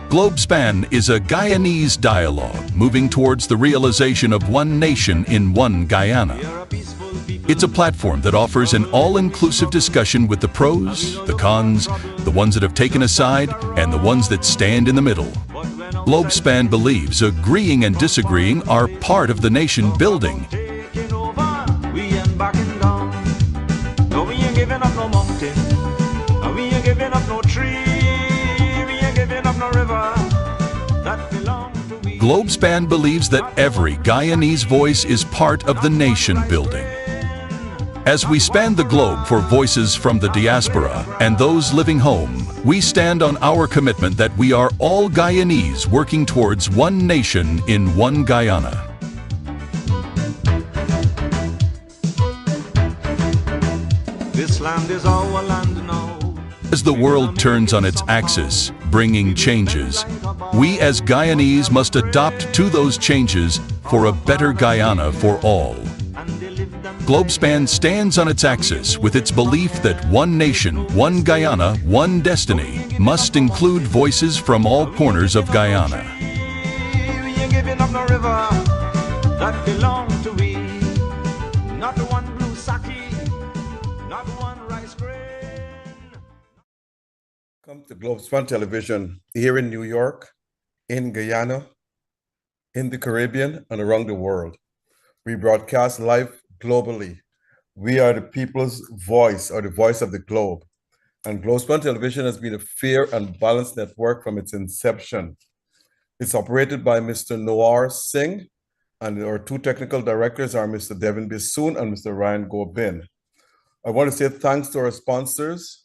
Globespan is a Guyanese dialogue moving towards the realization of one nation in one Guyana. It's a platform that offers an all-inclusive discussion with the pros, the cons, the ones that have taken a side, and the ones that stand in the middle. Globespan believes agreeing and disagreeing are part of the nation building. Globespan believes that every Guyanese voice is part of the nation building. As we span the globe for voices from the diaspora and those living home, we stand on our commitment that we are all Guyanese working towards one nation in one Guyana. This land is our land now. As the world turns on its axis, bringing changes, we as Guyanese must adapt to those changes for a better Guyana for all. Globespan stands on its axis with its belief that one nation, one Guyana, one destiny must include voices from all corners of Guyana. Come to Globespan Television here in New York, in Guyana, in the Caribbean, and around the world. We broadcast live globally. We are the people's voice, or the voice of the globe. And Globespan Television has been a fair and balanced network from its inception. It's operated by Mr. Noir Singh, and our two technical directors are Mr. Devin Bissoon and Mr. Ryan Gobin. I want to say thanks to our sponsors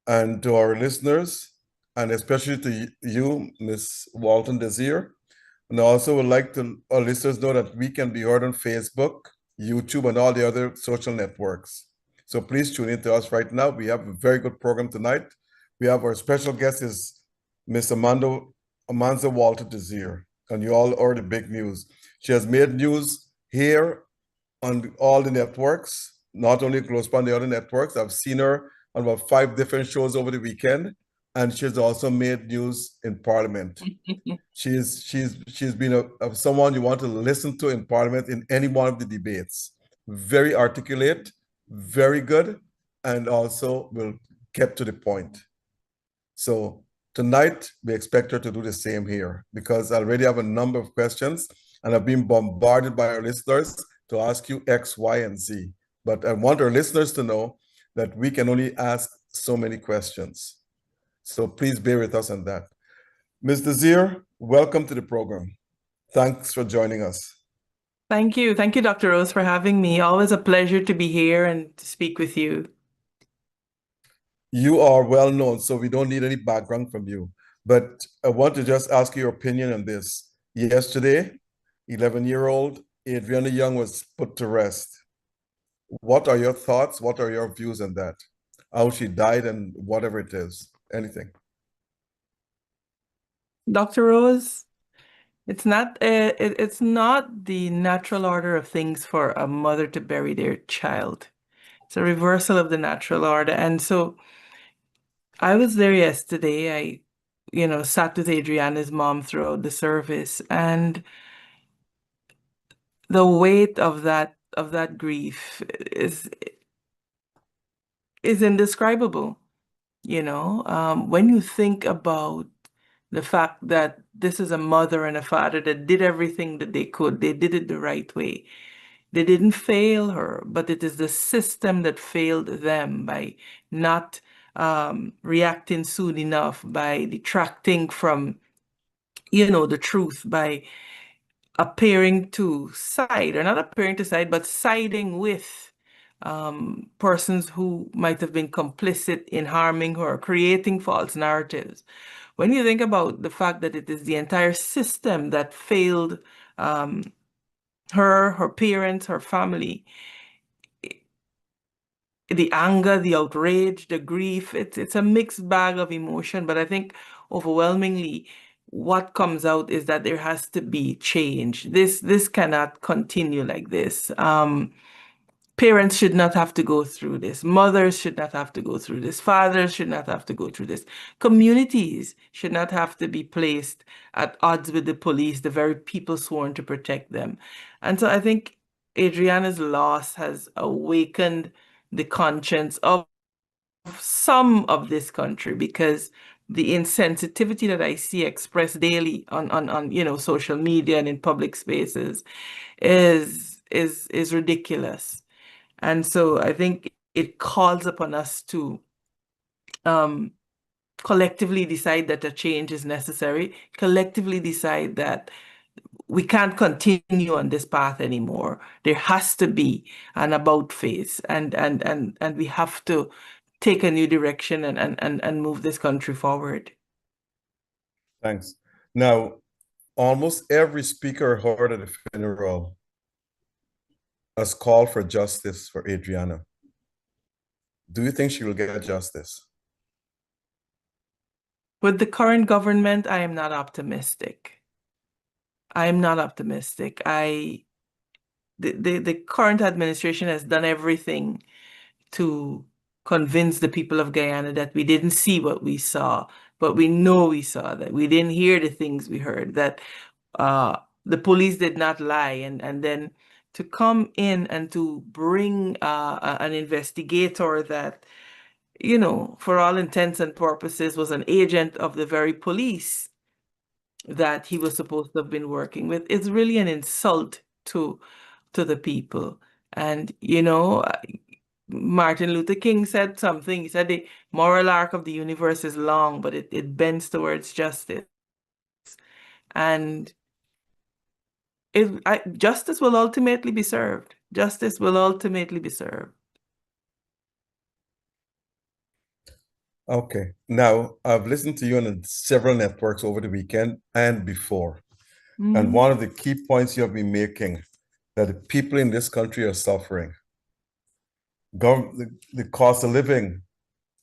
and to our listeners, and especially to you, Ms. Walton-Desir. And I also would like to our listeners know that we can be heard on Facebook, YouTube, and all the other social networks. So please tune in to us right now. We have a very good program tonight. We have our special guest is Ms. Amanza Walton-Desir, and you all heard the big news. She has made news here on all the networks, not only Globespan, the other networks. I've seen her on about 5 different shows over the weekend, and she's also made news in Parliament. she's been someone you want to listen to in Parliament in any one of the debates. Very articulate, very good, and also will get to the point. So tonight we expect her to do the same here, because I already have a number of questions and I've been bombarded by our listeners to ask you X, Y, and Z. But I want our listeners to know that we can only ask so many questions. So please bear with us on that. Ms. Desir, welcome to the program. Thanks for joining us. Thank you. Thank you, Dr. Rose, for having me. Always a pleasure to be here and to speak with you. You are well known, so we don't need any background from you. But I want to just ask your opinion on this. Yesterday, 11-year-old Adriana Young was put to rest. What are your thoughts? What are your views on that? How she died and whatever it is, anything. Dr. Rose, it's not the natural order of things for a mother to bury their child. It's a reversal of the natural order. And so I was there yesterday. I sat with Adriana's mom throughout the service, and the weight of that grief is indescribable. When you think about the fact that this is a mother and a father that did everything that they could, they did it the right way. They didn't fail her, but it is the system that failed them by not reacting soon enough, by detracting from, the truth, by appearing to side, or not appearing to side, but siding with persons who might have been complicit in harming her, creating false narratives. When you think about the fact that it is the entire system that failed her parents, her family, the anger, the outrage, the grief, it's a mixed bag of emotion. But I think overwhelmingly, what comes out is that there has to be change. This cannot continue like this. Parents should not have to go through this. Mothers should not have to go through this. Fathers should not have to go through this. Communities should not have to be placed at odds with the police, the very people sworn to protect them. And so I think Adriana's loss has awakened the conscience of some of this country, because the insensitivity that I see expressed daily on social media and in public spaces is ridiculous. And so I think it calls upon us to collectively decide that a change is necessary, collectively decide that we can't continue on this path anymore. There has to be an about face, and we have to take a new direction and move this country forward. Thanks. Now, almost every speaker heard at the funeral has called for justice for Adriana. Do you think she will get justice? With the current government, I am not optimistic. I am not optimistic. The current administration has done everything to convince the people of Guyana that we didn't see what we saw, but we know we saw, that we didn't hear the things we heard, that the police did not lie, and then to come in and to bring an investigator that, for all intents and purposes was an agent of the very police that he was supposed to have been working with, it's really an insult to the people. And Martin Luther King said something. He said the moral arc of the universe is long, but it bends towards justice. And justice will ultimately be served. Justice will ultimately be served. Okay. Now, I've listened to you on several networks over the weekend and before. And one of the key points you have been making, that the people in this country are suffering. The cost of living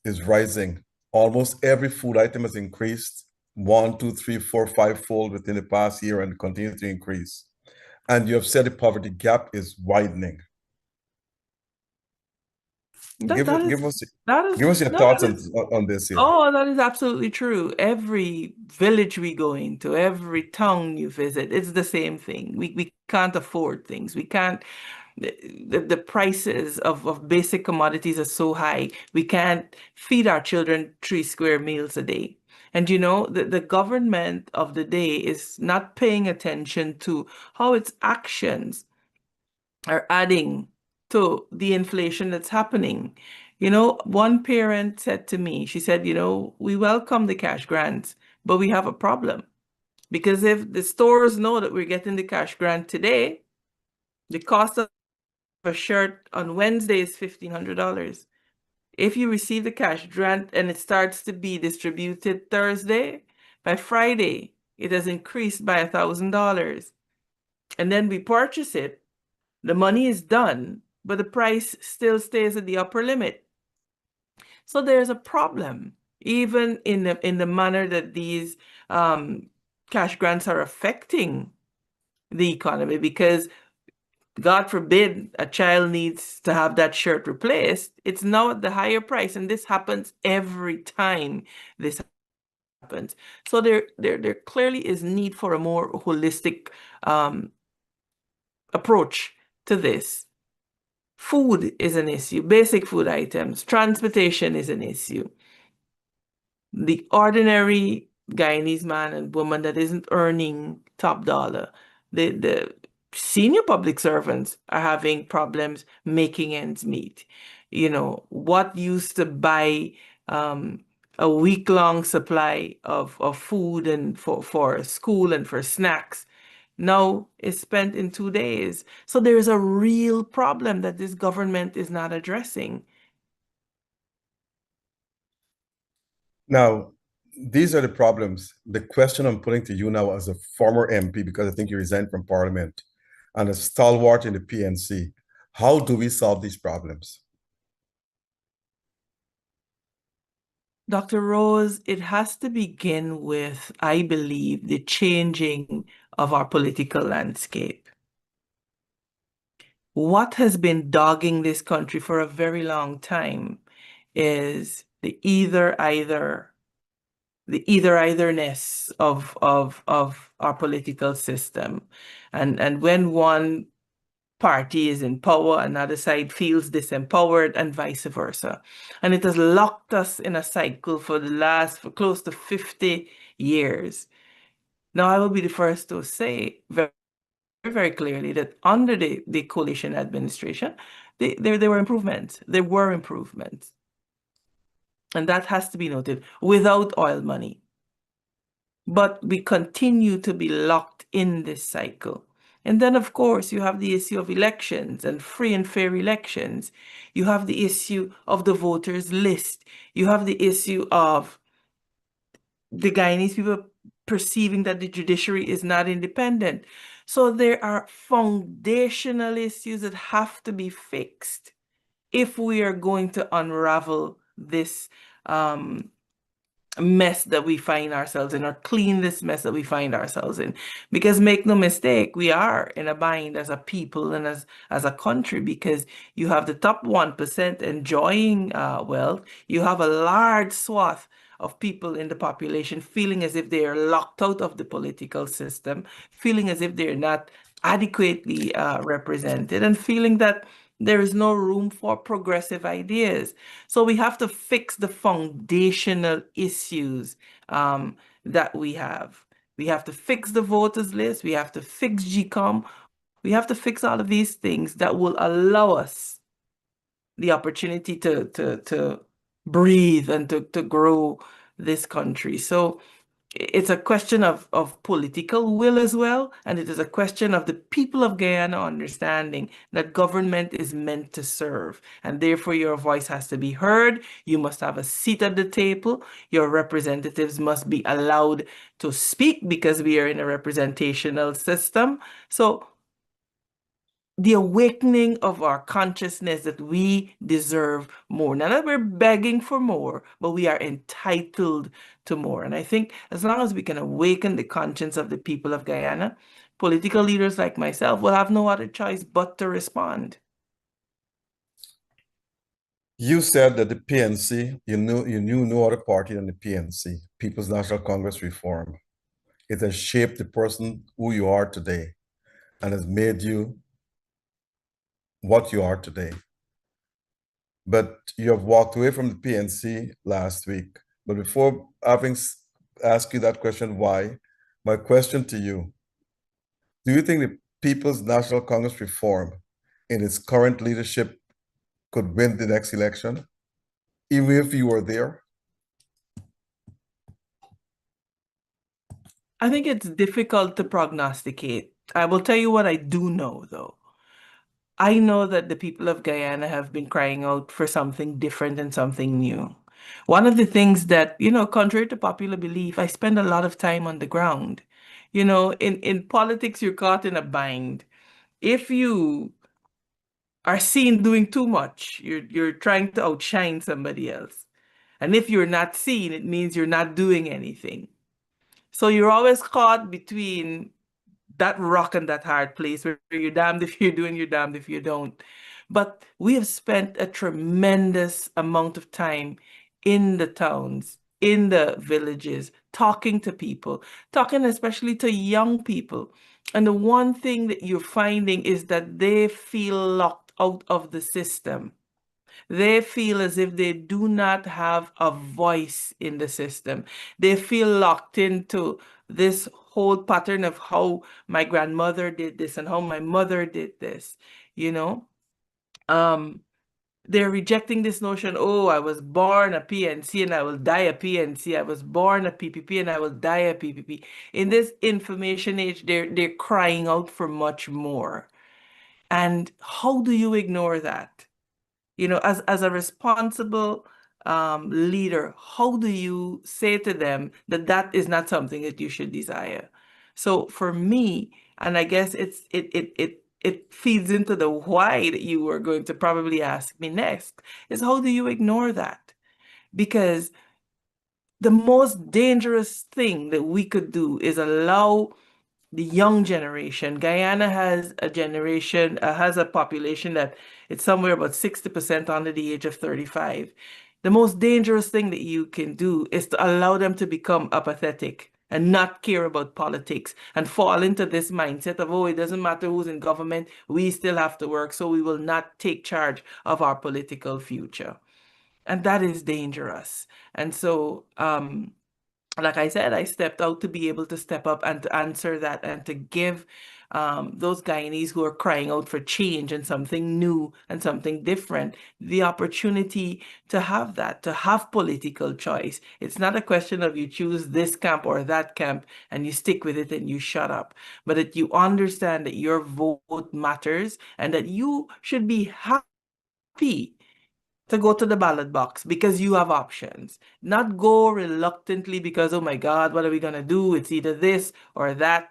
is rising. Almost every food item has increased 1, 2, 3, 4, 5-fold within the past year and continue to increase. And you have said the poverty gap is widening. Give us your thoughts on this here. Oh, that is absolutely true. Every village we go into, every town you visit, it's the same thing. We can't afford things. We can't. The prices of basic commodities are so high. We can't feed our children 3 square meals a day. And the government of the day is not paying attention to how its actions are adding to the inflation that's happening. One parent said to me, she said, we welcome the cash grants, but we have a problem. Because if the stores know that we're getting the cash grant today, the cost of a shirt on Wednesday is $1,500. If you receive the cash grant and it starts to be distributed Thursday, by Friday, it has increased by $1,000. And then we purchase it, the money is done, but the price still stays at the upper limit. So there's a problem, even in the manner that these cash grants are affecting the economy, because God forbid a child needs to have that shirt replaced, it's now at the higher price, and this happens every time this happens. So there clearly is need for a more holistic approach to this. Food is an issue, basic food items, transportation is an issue. The ordinary Guyanese man and woman that isn't earning top dollar, the senior public servants are having problems making ends meet. What used to buy a week-long supply of food and for school and for snacks now is spent in 2 days. So there is a real problem that this government is not addressing. Now, these are the problems. The question I'm putting to you now as a former MP, because I think you resigned from Parliament, and a stalwart in the PNC, how do we solve these problems? Dr. Rose, it has to begin with, I believe, the changing of our political landscape. what has been dogging this country for a very long time is the either-either-ness of our political system. And when one party is in power, another side feels disempowered, and vice versa. And it has locked us in a cycle for close to 50 years. Now, I will be the first to say very, very clearly that under the coalition administration, there were improvements. There were improvements. And that has to be noted, without oil money. But we continue to be locked in this cycle. And then, of course, you have the issue of elections and free and fair elections. You have the issue of the voters list. You have the issue of the Guyanese people perceiving that the judiciary is not independent. So there are foundational issues that have to be fixed if we are going to unravel this mess that we find ourselves in, or clean this mess that we find ourselves in. Because make no mistake, we are in a bind as a people and as a country, because you have the top 1% enjoying wealth. You have a large swath of people in the population feeling as if they are locked out of the political system, feeling as if they're not adequately represented, and feeling that there is no room for progressive ideas. So we have to fix the foundational issues that we have. We have to fix the voters list. We have to fix GCOM. We have to fix all of these things that will allow us the opportunity to breathe and to grow this country. So it's a question of political will as well, and it is a question of the people of Guyana understanding that government is meant to serve, and therefore your voice has to be heard. You must have a seat at the table. Your representatives must be allowed to speak, because we are in a representational system. So the awakening of our consciousness that we deserve more. Not that we're begging for more, but we are entitled to more. And I think as long as we can awaken the conscience of the people of Guyana, political leaders like myself will have no other choice but to respond. You said that the PNC, you knew no other party than the PNC, People's National Congress Reform. It has shaped the person who you are today and has made you what you are today. But you have walked away from the PNC last week. But before having asked you that question, why, my question to you, do you think the People's National Congress Reform in its current leadership could win the next election, even if you were there? I think it's difficult to prognosticate. I will tell you what I do know, though. I know that the people of Guyana have been crying out for something different and something new. One of the things that, contrary to popular belief, I spend a lot of time on the ground. In politics, you're caught in a bind. If you are seen doing too much, you're trying to outshine somebody else. And if you're not seen, it means you're not doing anything. So you're always caught between that rock and that hard place where you're damned if you do and you're damned if you don't. But we have spent a tremendous amount of time in the towns, in the villages, talking to people, talking especially to young people. And the one thing that you're finding is that they feel locked out of the system. They feel as if they do not have a voice in the system. They feel locked into this whole pattern of how my grandmother did this and how my mother did this, you know? They're rejecting this notion, oh, I was born a PNC and I will die a PNC. I was born a PPP and I will die a PPP. In this information age, they're crying out for much more. And how do you ignore that? As a responsible leader, how do you say to them that that is not something that you should desire? So for me, and I guess it feeds into the why that you were going to probably ask me next, is how do you ignore that? Because the most dangerous thing that we could do is allow the young generation. Guyana has a generation, has a population that it's somewhere about 60% under the age of 35. The most dangerous thing that you can do is to allow them to become apathetic and not care about politics and fall into this mindset of, oh, it doesn't matter who's in government, we still have to work, so we will not take charge of our political future. And that is dangerous. And so, like I said, I stepped out to be able to step up and to answer that and to give those Guyanese who are crying out for change and something new and something different the opportunity to have that, to have political choice. It's not a question of you choose this camp or that camp and you stick with it and you shut up, but that you understand that your vote matters and that you should be happy to go to the ballot box because you have options, not go reluctantly because, oh my God, what are we going to do? It's either this or that.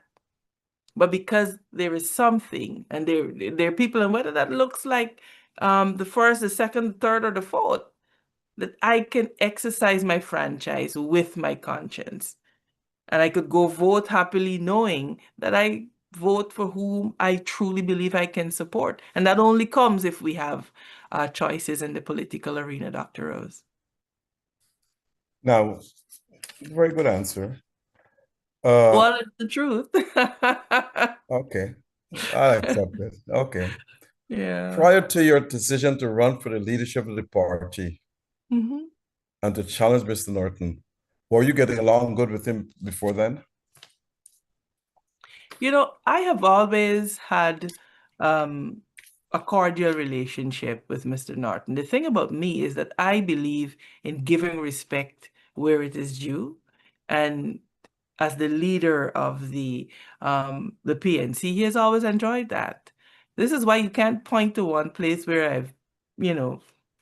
But because there is something and there are people, and whether that looks like the first, the second, the third, or the fourth, that I can exercise my franchise with my conscience. And I could go vote happily knowing that I vote for whom I truly believe I can support. And that only comes if we have choices in the political arena, Dr. Rose. Now, very good answer. Well, it's the truth. Okay, I accept it. Okay. Yeah. Prior to your decision to run for the leadership of the party and to challenge Mr. Norton, were you getting along good with him before then? You know, I have always had a cordial relationship with Mr. Norton. The thing about me is that I believe in giving respect where it is due. And as the leader of the PNC, he has always enjoyed that. This is why you can't point to one place where I've,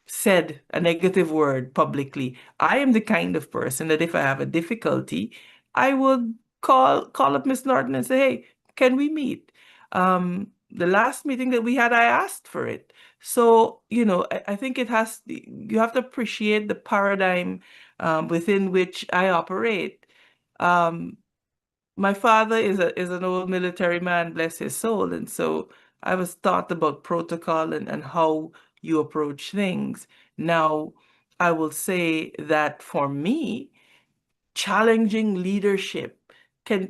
said a negative word publicly. I am the kind of person that if I have a difficulty, I would call up Miss Norton and say, hey, can we meet? The last meeting that we had, I asked for it. So, I think you have to appreciate the paradigm within which I operate. My father is an old military man, bless his soul, and so I was taught about protocol and how you approach things. Now, I will say that for me, challenging leadership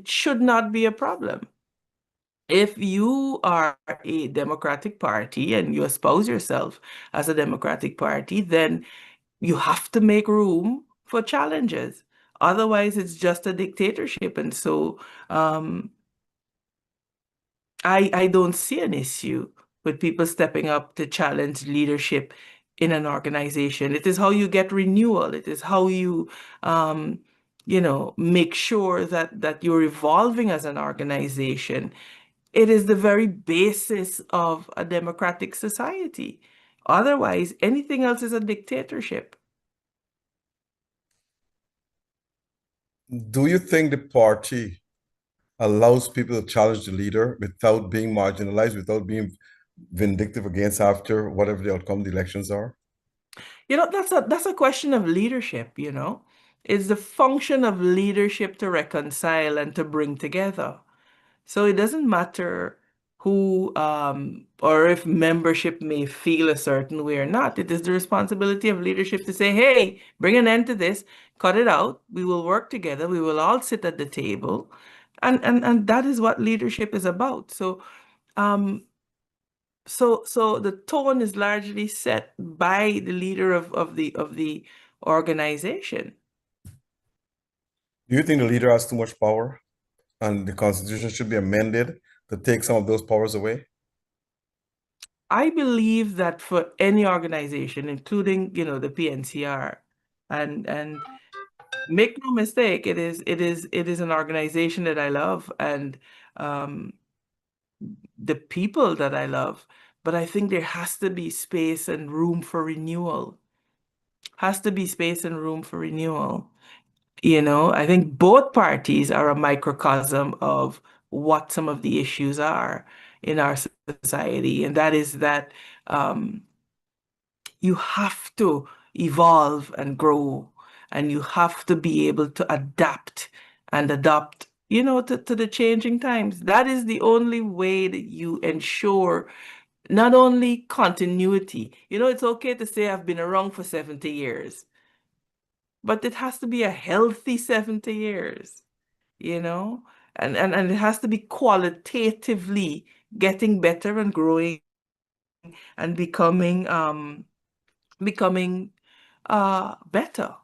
should not be a problem. If you are a Democratic Party and you espouse yourself as a Democratic Party, then you have to make room for challenges. Otherwise, it's just a dictatorship. And so I don't see an issue with people stepping up to challenge leadership in an organization. It is how you get renewal. It is how you, make sure that you're evolving as an organization. It is the very basis of a democratic society. Otherwise, anything else is a dictatorship. Do you think the party allows people to challenge the leader without being marginalized, without being vindictive against after whatever the outcome of the elections are? That's a question of leadership, It's the function of leadership to reconcile and to bring together. So it doesn't matter who or if membership may feel a certain way or not. It is the responsibility of leadership to say, hey, bring an end to this, cut it out. We will work together. We will all sit at the table. And that is what leadership is about. So so the tone is largely set by the leader of the organization. Do you think the leader has too much power and the Constitution should be amended to take some of those powers away? I believe that for any organization, including, the PNCR, and make no mistake, it is an organization that I love and the people that I love, but I think there has to be space and room for renewal. Has to be space and room for renewal. I think both parties are a microcosm of what some of the issues are in our society, and that is that you have to evolve and grow, and you have to be able to adapt and adopt to the changing times. That is the only way that you ensure not only continuity. It's okay to say I've been around for 70 years, but it has to be a healthy 70 years, you know, and it has to be qualitatively getting better and growing and becoming better.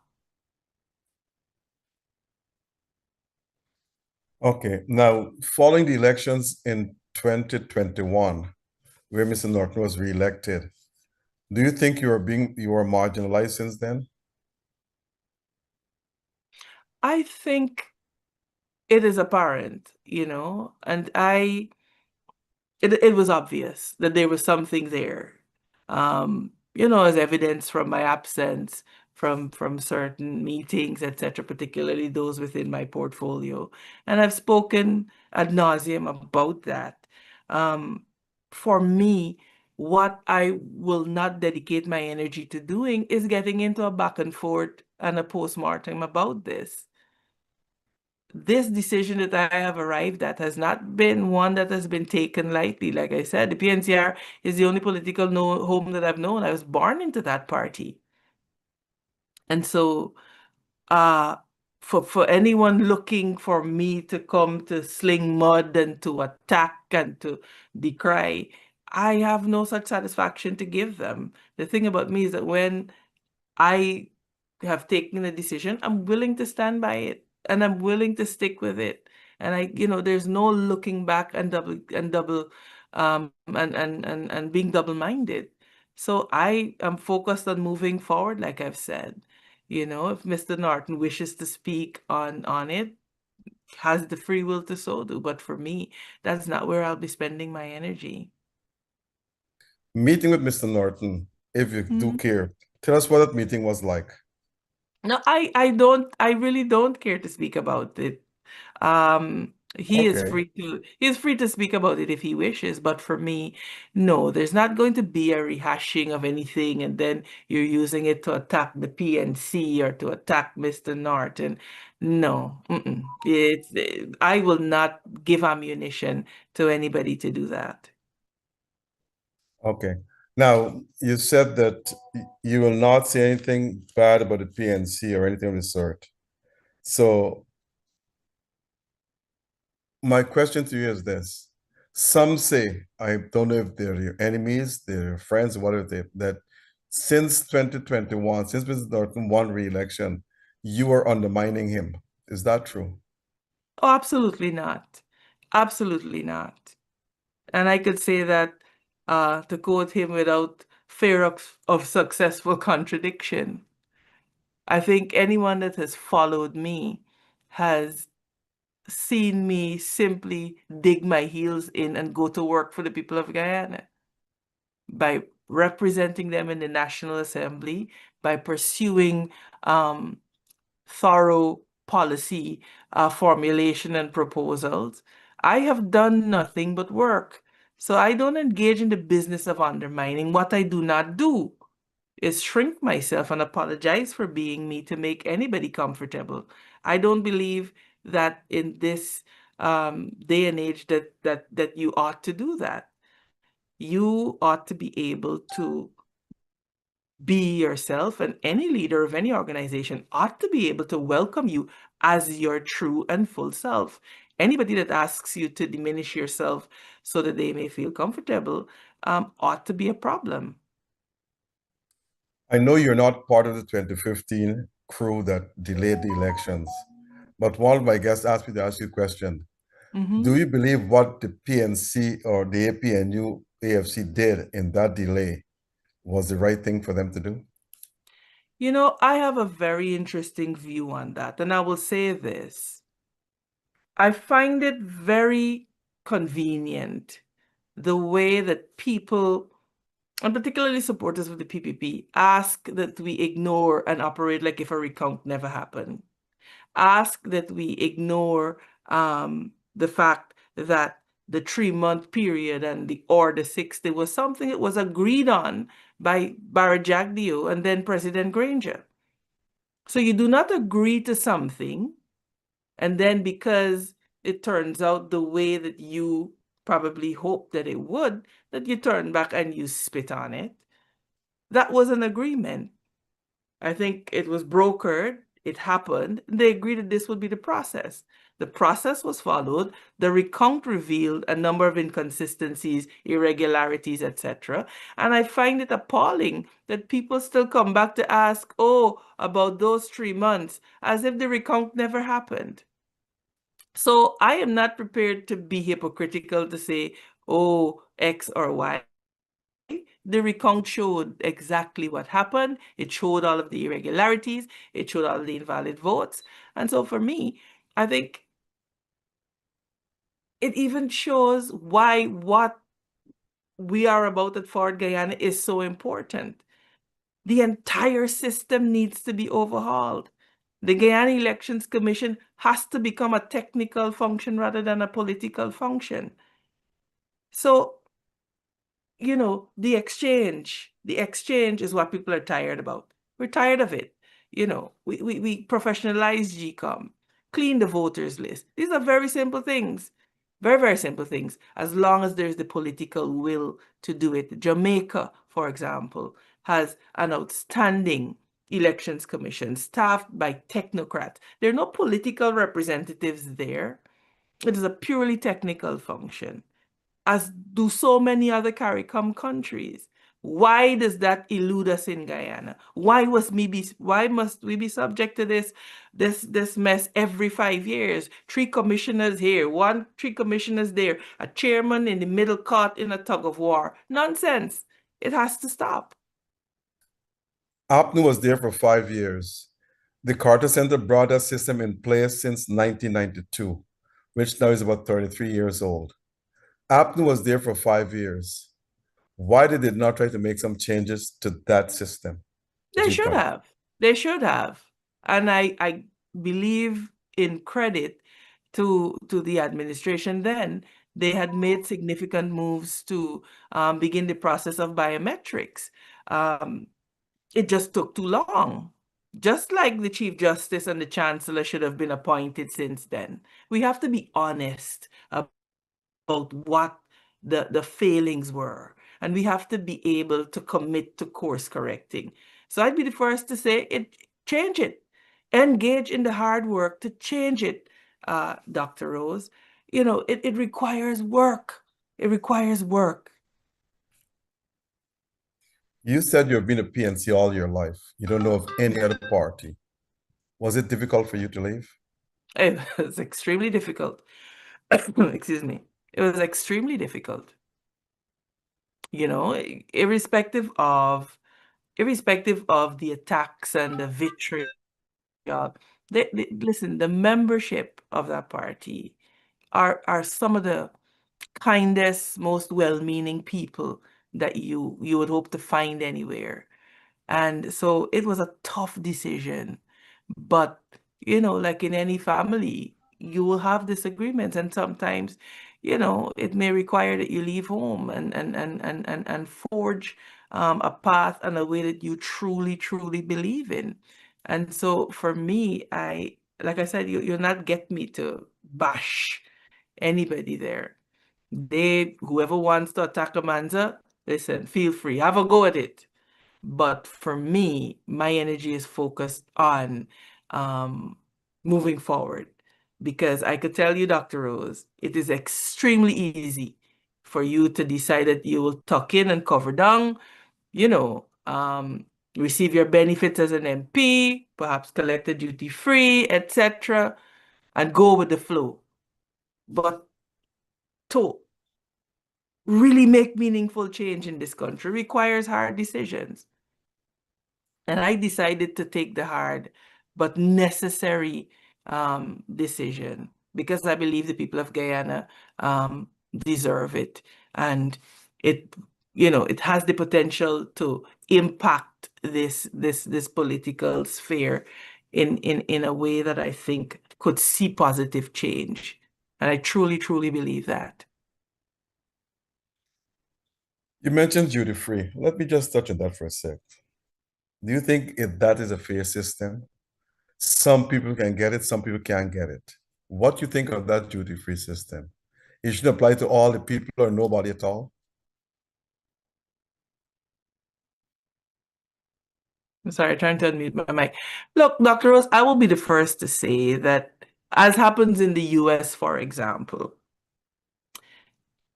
Okay, now following the elections in 2021, where Mr. Norton was reelected, do you think you were marginalized since then? I think it is apparent, and it was obvious that there was something there. As evidence from my absence from certain meetings, etc., particularly those within my portfolio. And I've spoken ad nauseum about that. Um, for me, what I will not dedicate my energy to doing is getting into a back and forth and a postmortem about this. This decision that I have arrived at has not been one that has been taken lightly. Like I said, the PNCR is the only political home that I've known. I was born into that party. And so uh, for anyone looking for me to come to sling mud and to attack and to decry, I have no such satisfaction to give them. The thing about me is that when I have taken a decision, I'm willing to stand by it and I'm willing to stick with it. And there's no looking back and double and being double-minded. So I am focused on moving forward, like I've said. If Mr. Norton wishes to speak on it, has the free will to so do. But for me, that's not where I'll be spending my energy. Meeting with Mr. Norton, if you do care, tell us what that meeting was like. No, I really don't care to speak about it. Okay. He's free to speak about it if he wishes, but for me, no, there's not going to be a rehashing of anything and then you're using it to attack the PNC or to attack Mr. Norton. No, I will not give ammunition to anybody to do that. Okay. Now, you said that you will not say anything bad about the PNC or anything of the sort. So my question to you is this. Some say, I don't know if they're your enemies, they're your friends, whatever that since 2021, since Mr. Norton won re-election, you are undermining him. Is that true? Oh, absolutely not. Absolutely not. And I could say that to quote him without fear of successful contradiction. I think anyone that has followed me has seen me simply dig my heels in and go to work for the people of Guyana by representing them in the National Assembly, by pursuing thorough policy formulation and proposals. I have done nothing but work. So I don't engage in the business of undermining. What I do not do is shrink myself and apologize for being me to make anybody comfortable. I don't believe that in this day and age that you ought to do that. You ought to be able to be yourself, and any leader of any organization ought to be able to welcome you as your true and full self. Anybody that asks you to diminish yourself so that they may feel comfortable ought to be a problem. I know you're not part of the 2015 crew that delayed the elections, but one of my guests asked me to ask you a question. Do you believe what the PNC or the APNU AFC did in that delay was the right thing for them to do? I have a very interesting view on that, and I will say this. I find it very convenient the way that people, and particularly supporters of the PPP, ask that we ignore and operate like if a recount never happened. Ask that we ignore the fact that the 3-month period and the 60 was something that was agreed on by Barajagdio and then President Granger. So you do not agree to something, and then because it turns out the way that you probably hoped that it would, that you turn back and you spit on it. That was an agreement. I think it was brokered, it happened, and they agreed that this would be the process. The process was followed. The recount revealed a number of inconsistencies, irregularities, etc. And I find it appalling that people still come back to ask, oh, about those 3 months, as if the recount never happened. So I am not prepared to be hypocritical to say, oh, X or Y. The recount showed exactly what happened. It showed all of the irregularities. It showed all of the invalid votes. And so for me, I think it even shows why what we are about at Forward Guyana is so important. The entire system needs to be overhauled. The Guyana Elections Commission has to become a technical function rather than a political function. So, you know, the exchange is what people are tired about. We're tired of it. You know, we professionalize GCOM, clean the voters list. These are very simple things, very, very simple things, as long as there's the political will to do it. Jamaica, for example, has an outstanding elections commission staffed by technocrats. There are no political representatives there. It is a purely technical function, as do so many other CARICOM countries. Why does that elude us in Guyana? Why must we be subject to this mess every 5 years? 3 commissioners here, 3 commissioners there, a chairman in the middle caught in a tug of war. Nonsense. It has to stop. APNU was there for 5 years. The Carter Center brought that system in place since 1992, which now is about 33 years old. APNU was there for 5 years. Why did they not try to make some changes to that system? They should have. They should have. And I believe in credit to the administration then. They had made significant moves to begin the process of biometrics. It just took too long. Just like the Chief Justice and the Chancellor should have been appointed since then. We have to be honest about what the failings were. And we have to be able to commit to course correcting. So I'd be the first to say change it. Engage in the hard work to change it, Dr. Rose. You know, it requires work. It requires work. You said you've been a PNC all your life. You don't know of any other party. Was it difficult for you to leave? It was extremely difficult. Excuse me. It was extremely difficult. You know, irrespective of the attacks and the vitriol. Listen, the membership of that party are some of the kindest, most well-meaning people that you would hope to find anywhere. And so it was a tough decision. But, you know, like in any family, you will have disagreements. And sometimes, you know, it may require that you leave home and forge a path and a way that you truly, truly believe in. And so for me, like I said, you'll not get me to bash anybody there. Whoever wants to attack Amanza, listen, feel free, have a go at it. But for me, my energy is focused on moving forward, because I could tell you, Dr. Rose, it is extremely easy for you to decide that you will tuck in and cover down, you know, receive your benefits as an MP, perhaps collect a duty-free, etc., and go with the flow. But to really make meaningful change in this country requires hard decisions. And I decided to take the hard but necessary decision, because I believe the people of Guyana deserve it. And it, you know, it has the potential to impact this political sphere in a way that I think could see positive change. And I truly, truly believe that. You mentioned duty-free. Let me just touch on that for a sec. Do you think that is a fair system? Some people can get it, some people can't get it. what you think of that duty-free system? It should apply to all the people or nobody at all? I'm sorry, trying to unmute my mic. Look, Dr. Rose, I will be the first to say that, as happens in the US, for example,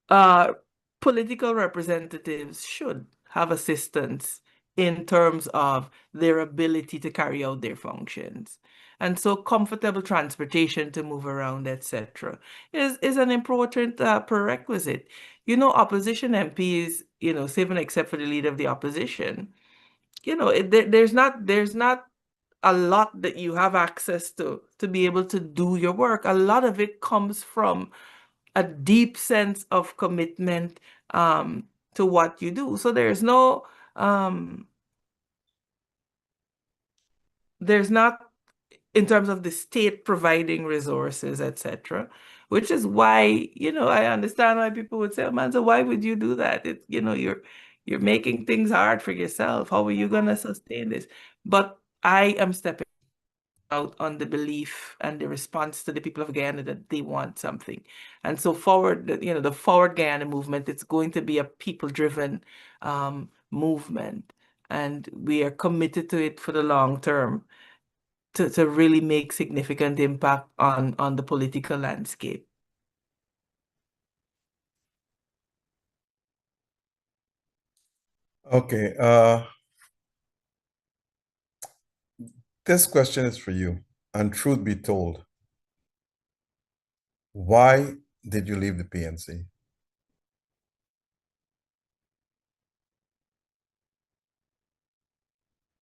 political representatives should have assistance in terms of their ability to carry out their functions. And so comfortable transportation to move around, etc., is an important prerequisite. You know, opposition MPs, you know, save and except for the leader of the opposition, you know, there's not a lot that you have access to be able to do your work. A lot of it comes from a deep sense of commitment to what you do. So there's not, in terms of the state providing resources, etc., which is why, you know, I understand why people would say, Amanza, why would you do that? It, you know, you're making things hard for yourself. How are you going to sustain this? But I am stepping out on the belief and the response to the people of Guyana that they want something. And so forward, you know, the Forward Guyana movement, it's going to be a people-driven movement. And we are committed to it for the long term to really make significant impact on the political landscape. Okay, this question is for you. And truth be told, why did you leave the PNC?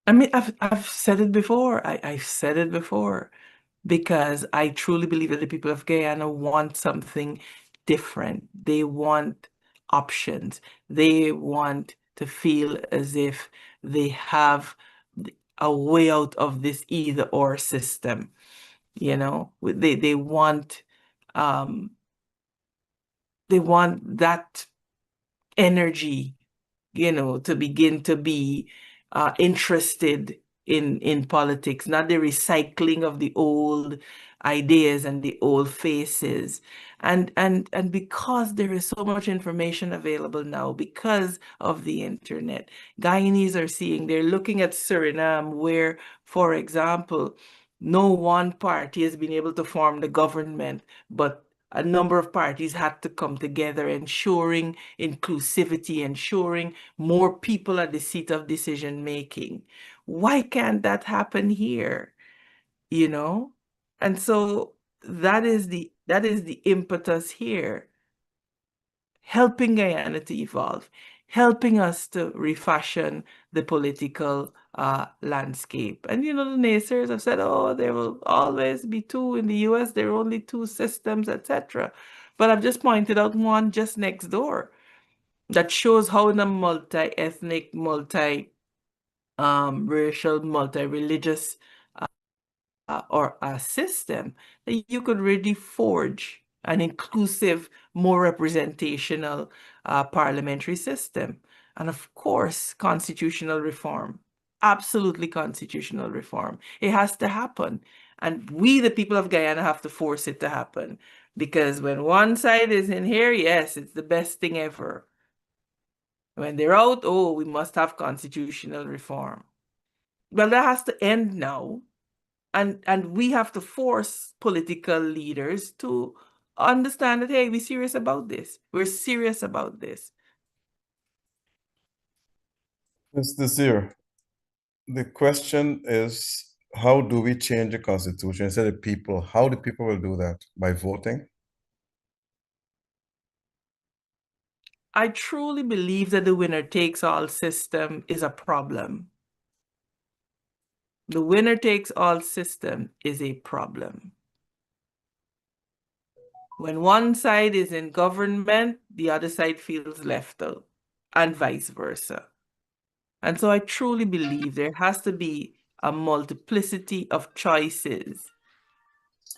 I mean, I've said it before. I've said it before, because I truly believe that the people of Guyana want something different. They want options. They want to feel as if they have a way out of this either or system. You know, they want that energy, you know, to begin to be interested in politics, not the recycling of the old ideas and the old faces. And because there is so much information available now, because of the internet, Guyanese are seeing, they're looking at Suriname, where, for example, no one party has been able to form the government, but a number of parties had to come together, ensuring inclusivity, ensuring more people at the seat of decision making. Why can't that happen here? You know? And so that is the impetus here, helping Guyana to evolve, helping us to refashion the political landscape. And, you know, the naysayers have said, oh, there will always be two. In the US, there are only two systems, etc. But I've just pointed out one just next door that shows how in a multi-ethnic, multi-racial, multi-religious or a system, that you could really forge an inclusive, more representational parliamentary system. And of course, constitutional reform. Absolutely constitutional reform. It has to happen. And we, the people of Guyana, have to force it to happen. Because when one side is in here, yes, it's the best thing ever. When they're out, oh, we must have constitutional reform. Well, that has to end now. And we have to force political leaders to understand that, hey, we're serious about this. We're serious about this. Mr. Desir, the question is, how do we change the constitution instead of people? How the people will do that? By voting? I truly believe that the winner-takes-all system is a problem. The winner-takes-all system is a problem. When one side is in government, the other side feels left out, and vice versa. And so I truly believe there has to be a multiplicity of choices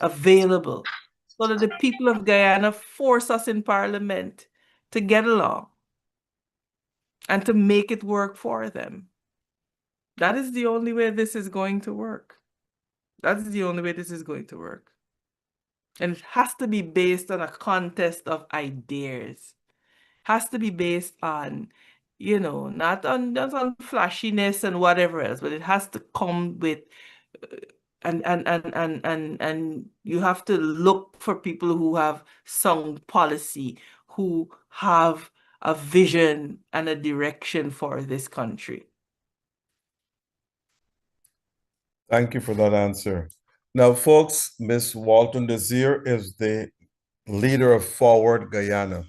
available so that the people of Guyana force us in Parliament to get along and to make it work for them. That is the only way this is going to work. That is the only way this is going to work. And it has to be based on a contest of ideas. Has to be based on, not on flashiness and whatever else, but it has to come with and you have to look for people who have sound policy, who have a vision and a direction for this country. Thank you for that answer. Now, folks, Ms. Walton-Desir is the leader of Forward Guyana.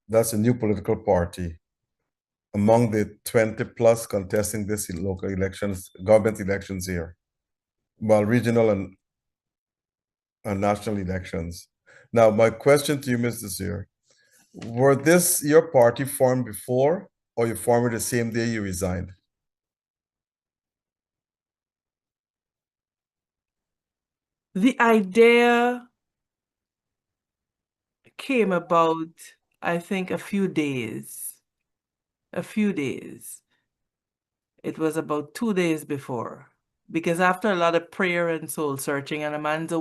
That's a new political party among the 20 plus contesting this local elections, government elections here, well, regional and national elections. Now, my question to you, Ms. Desir, were this your party formed before, or you formed it the same day you resigned? The idea came about, I think, a few days. It was about 2 days before, because after a lot of prayer and soul searching, and Amanza,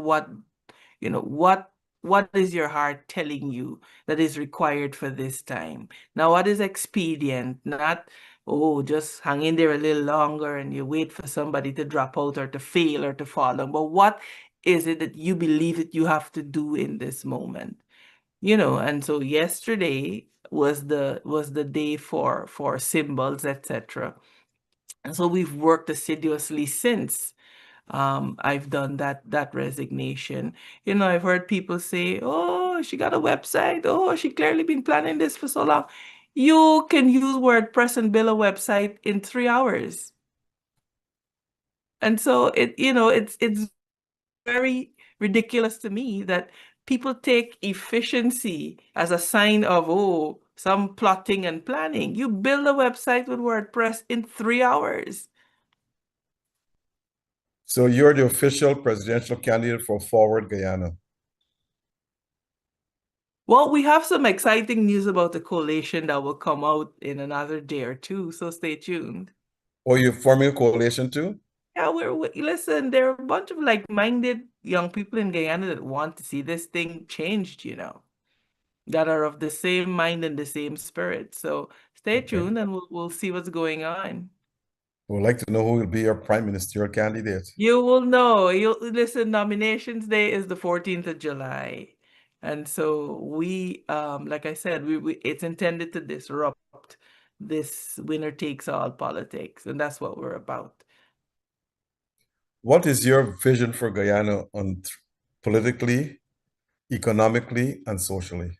what is your heart telling you that is required for this time? Now, what is expedient? Not, oh, just hang in there a little longer and you wait for somebody to drop out or to fail or to fall down. But what is it that you believe that you have to do in this moment? And so yesterday was the day for symbols, etc. And so we've worked assiduously since I've done that resignation. I've heard people say, oh, she got a website. Oh, she clearly been planning this for so long. You can use WordPress and build a website in 3 hours. And so it's very ridiculous to me that people take efficiency as a sign of, oh, some plotting and planning. You build a website with WordPress in 3 hours. So you're the official presidential candidate for Forward Guyana. Well, we have some exciting news about the coalition that will come out in another day or two, so stay tuned. Or you're forming a coalition too? Yeah, listen, there are a bunch of like-minded young people in Guyana that want to see this thing changed, that are of the same mind and the same spirit. So stay tuned and we'll see what's going on. We'd like to know who will be your prime ministerial candidate. You will know. Listen, nominations day is the 14th of July. And so we, like I said, it's intended to disrupt this winner takes all politics. And that's what we're about. What is your vision for Guyana on politically, economically, and socially?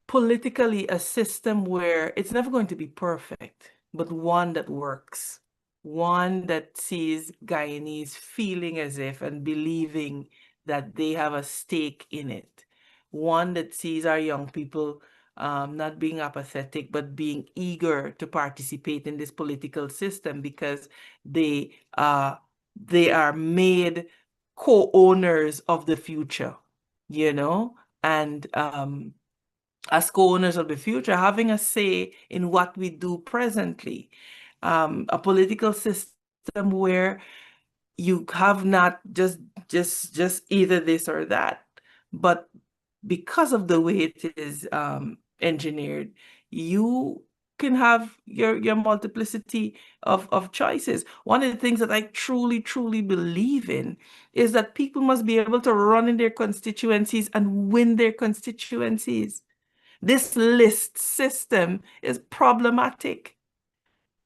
Politically, a system where it's never going to be perfect, but one that works, one that sees Guyanese feeling as if and believing that they have a stake in it, one that sees our young people not being apathetic, but being eager to participate in this political system because they are made co-owners of the future, and as co-owners of the future, having a say in what we do presently. A political system where you have not just either this or that, but because of the way it is engineered, you can have your multiplicity of choices. One of the things that I truly, truly believe in is that people must be able to run in their constituencies and win their constituencies. This list system is problematic,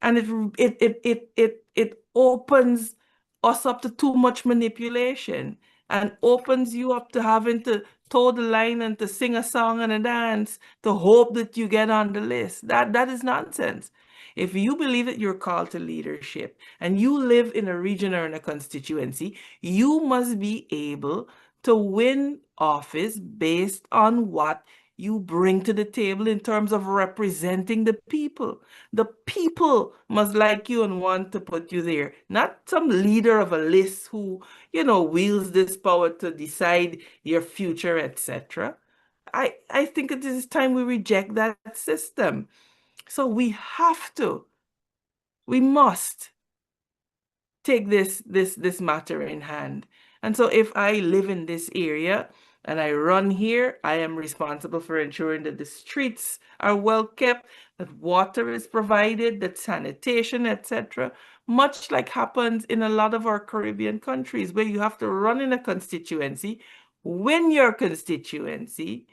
and it opens us up to too much manipulation and opens you up to having to toe the line and to sing a song and a dance to hope that you get on the list. That is nonsense. If you believe that you're called to leadership and you live in a region or in a constituency, you must be able to win office based on what you bring to the table in terms of representing the people. The people must like you and want to put you there, not some leader of a list who, wields this power to decide your future, etc. I think it is time we reject that system. So we must take this matter in hand And so if I live in this area and I run here, I am responsible for ensuring that the streets are well kept, that water is provided, that sanitation, etc. Much like happens in a lot of our Caribbean countries, where you have to run in a constituency, win your constituency,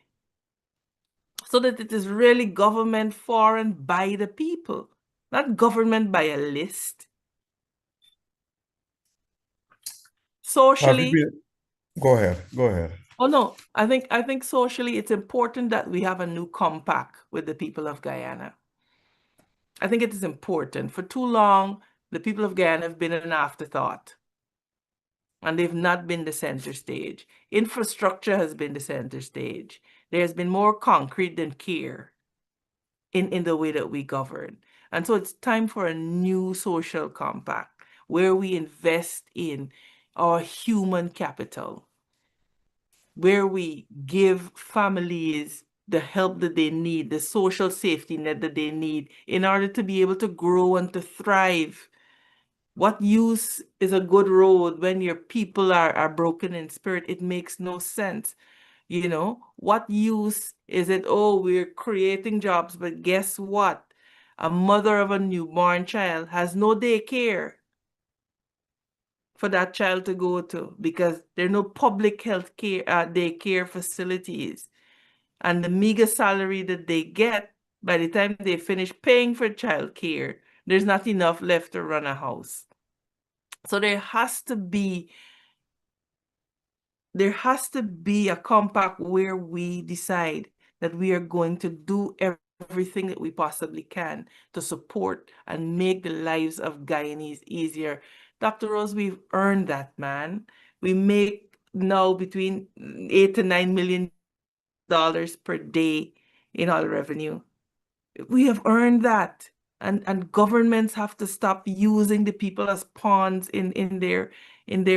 so that it is really government for and by the people, not government by a list. Socially, Go ahead. oh no, I think socially it's important that we have a new compact with the people of Guyana. I think it is important. For too long, the people of Guyana have been an afterthought, and they've not been the center stage. Infrastructure has been the center stage. There has been more concrete than care in the way that we govern. And so it's time for a new social compact where we invest in our human capital, where we give families the help that they need, the social safety net that they need in order to be able to grow and to thrive. What use is a good road when your people are broken in spirit? It makes no sense. You know, what use is it? Oh, we're creating jobs, but guess what? A mother of a newborn child has no daycare for that child to go to because there are no public health care daycare facilities. And the meager salary that they get, by the time they finish paying for child care, there's not enough left to run a house. So there has to be a compact where we decide that we are going to do everything that we possibly can to support and make the lives of Guyanese easier. Dr. Rose, we've earned that, man. We make now between $8 to $9 million per day in oil revenue. We have earned that. And governments have to stop using the people as pawns in their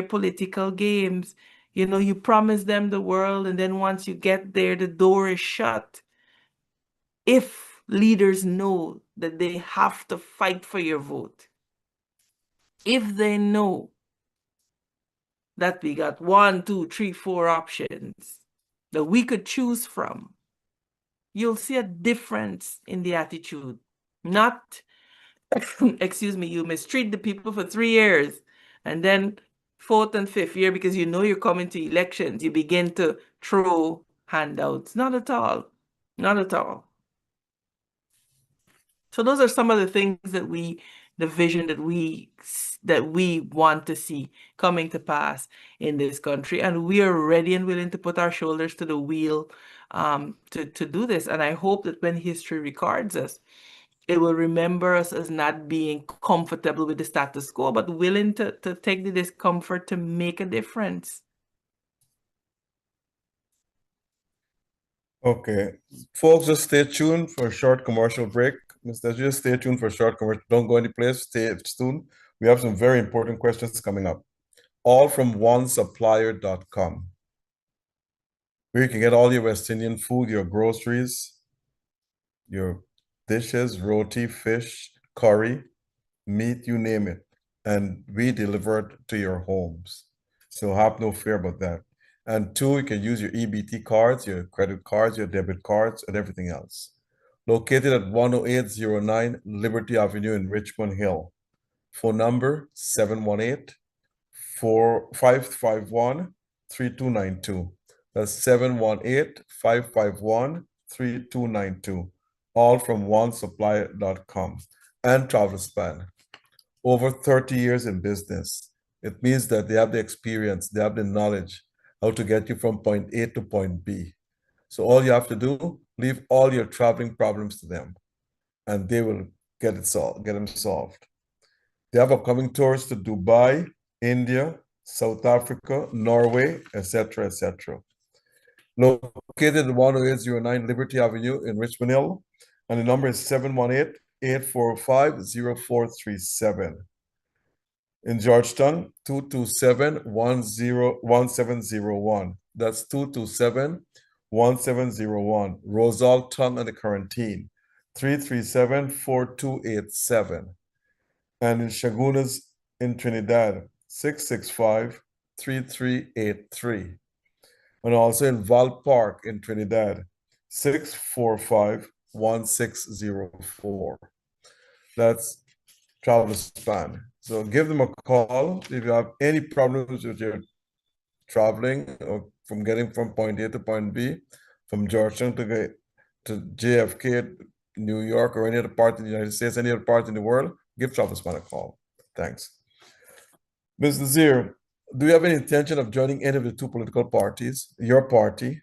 political games. You know, you promise them the world, and then once you get there, the door is shut. If leaders know that they have to fight for your vote, if they know that we got 1, 2, 3, 4 options that we could choose from, you'll see a difference in the attitude. Not, excuse me, you mistreat the people for 3 years, and then 4th and 5th year, because you know you're coming to elections, you begin to throw handouts. Not at all. Not at all. So those are some of the things that the vision that we want to see coming to pass in this country, and we are ready and willing to put our shoulders to the wheel to do this. And I hope that when history records us, it will remember us as not being comfortable with the status quo, but willing to take the discomfort to make a difference. Okay, folks, just stay tuned for a short commercial break. Mr. Just stay tuned for a short commercial. Don't go any place. Stay tuned. We have some very important questions coming up. All from onesupplier.com, where you can get all your West Indian food, your groceries, your dishes, roti, fish, curry, meat, you name it. And we deliver it to your homes. So have no fear about that. And 2, you can use your EBT cards, your credit cards, your debit cards, and everything else. Located at 10809 Liberty Avenue in Richmond Hill. Phone number 718-551-3292. That's 718-551-3292. All from onesupplier.com. And Globespan. Over 30 years in business. It means that they have the experience, they have the knowledge how to get you from point A to point B. So all you have to do, leave all your traveling problems to them, and they will get them solved. They have upcoming tours to Dubai, India, South Africa, Norway, etc., etc. Located at 10809 Liberty Avenue in Richmond Hill, and the number is 718-845-0437. In Georgetown, 227-1701. That's 227-1701. Rosal Tongue and the Quarantine, 337-4287. And in Chagunas in Trinidad, 665 3383. And also in Val Park in Trinidad, 645-1604. That's Globespan. So give them a call if you have any problems with your traveling or from getting from point A to point B, from Georgetown to JFK, New York, or any other part in the United States, any other part in the world, give Globespan a call. Thanks. Ms. Desir, do you have any intention of joining any of the two political parties, your party?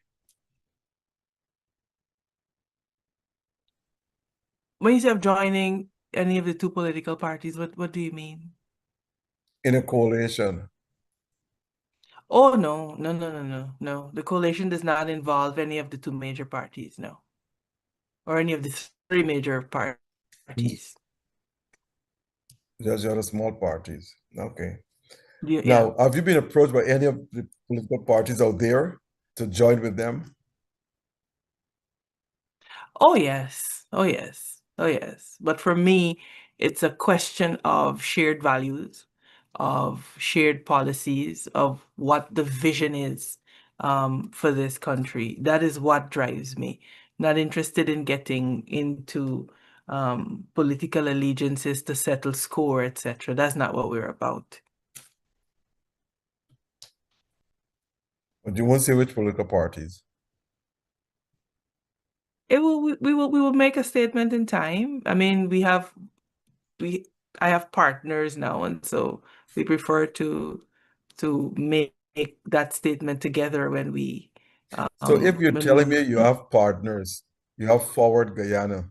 When you say of joining any of the two political parties, what do you mean? In a coalition? Oh, no. The coalition does not involve any of the two major parties, no. Or any of the three major parties. Just the other small parties. Okay. Yeah. Now, have you been approached by any of the political parties out there to join with them? Oh, yes. Oh, yes. Oh, yes. But for me, it's a question of shared values, of shared policies, of what the vision is for this country. That is what drives me. Not interested in getting into political allegiances to settle score, etc. That's not what we're about. But you won't say which political parties? We will make a statement in time. I mean, I have partners now, and so we prefer to make that statement together when we So if you're when telling we me you have partners, you have Forward Guyana,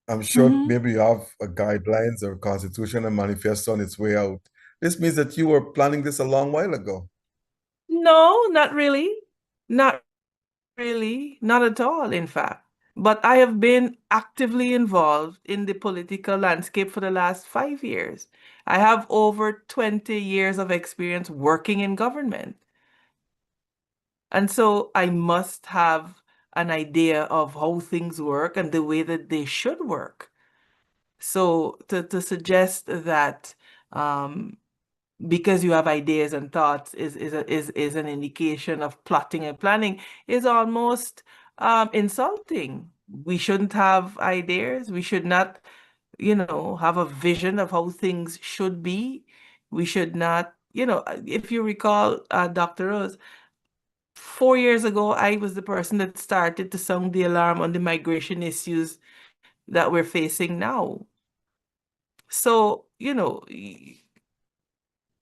I'm sure maybe you have a guidelines or constitution and manifesto on its way out. This means that you were planning this a long while ago. No, not really. Not really. Not at all, in fact. But I have been actively involved in the political landscape for the last 5 years. I have over 20 years of experience working in government. And so I must have an idea of how things work and the way that they should work. So to suggest that because you have ideas and thoughts is an indication of plotting and planning is almost insulting. We shouldn't have ideas. We should not, have a vision of how things should be. We should not, if you recall, Dr. Rose, 4 years ago, I was the person that started to sound the alarm on the migration issues that we're facing now. So,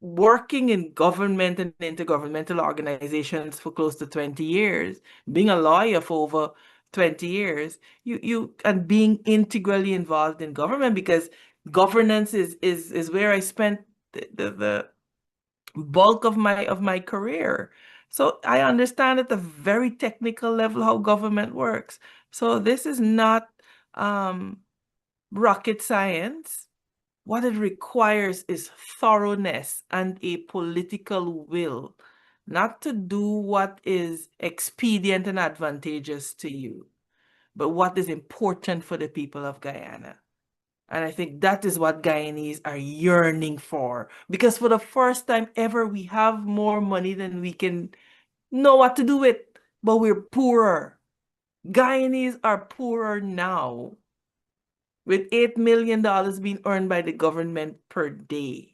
working in government and intergovernmental organizations for close to 20 years, being a lawyer for over 20 years, and being integrally involved in government, because governance is where I spent the bulk of my career. So I understand at a very technical level how government works. So this is not rocket science. What it requires is thoroughness and a political will, not to do what is expedient and advantageous to you, but what is important for the people of Guyana. And I think that is what Guyanese are yearning for, because for the first time ever, we have more money than we can know what to do with, but we're poorer. Guyanese are poorer now, with $8 million being earned by the government per day.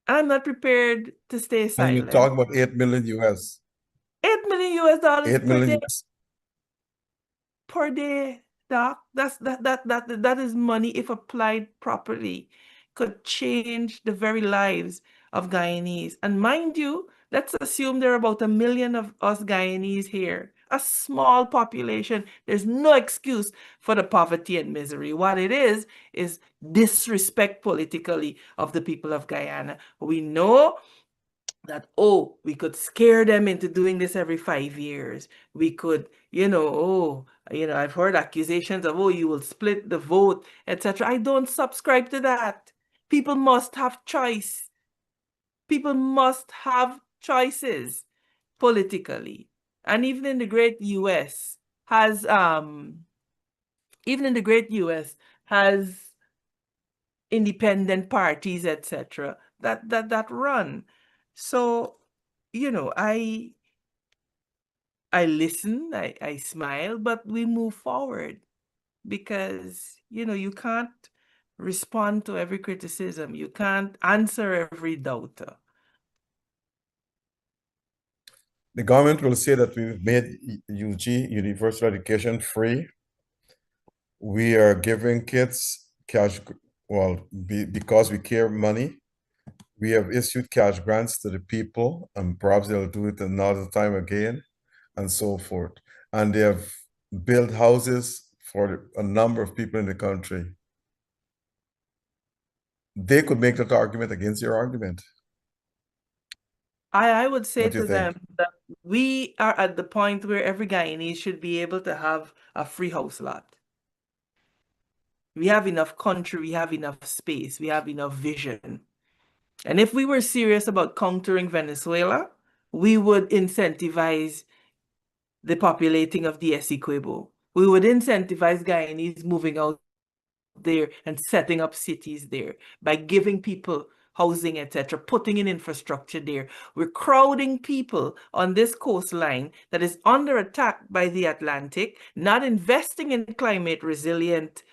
I'm not prepared to stay And you're silent. talking about 8 million US. $8 million US 8 per million day. Per day, Doc. That is money, if applied properly, could change the very lives of Guyanese. And mind you, let's assume there are about 1 million of us Guyanese here. A small population. There's no excuse for the poverty and misery. What it is disrespect politically of the people of Guyana. We know that, we could scare them into doing this every 5 years. We could, I've heard accusations of, you will split the vote, etc. I don't subscribe to that. People must have choice. People must have choices politically. And even in the great US has independent parties, etc. that run. So, I listen, I smile, but we move forward because, you can't respond to every criticism. You can't answer every doubter. The government will say that we've made UG, universal education, free. We are giving kids cash, because we care money. We have issued cash grants to the people, and perhaps they'll do it another time again, and so forth. And they have built houses for a number of people in the country. They could make that argument against your argument. I would say What do to you think? them that we are at the point where every Guyanese should be able to have a free house lot. We have enough country, we have enough space, we have enough vision. And if we were serious about countering Venezuela, we would incentivize the populating of the Essequibo. We would incentivize Guyanese moving out there and setting up cities there by giving people housing, etc., putting in infrastructure there. We're crowding people on this coastline that is under attack by the Atlantic, not investing in climate resilient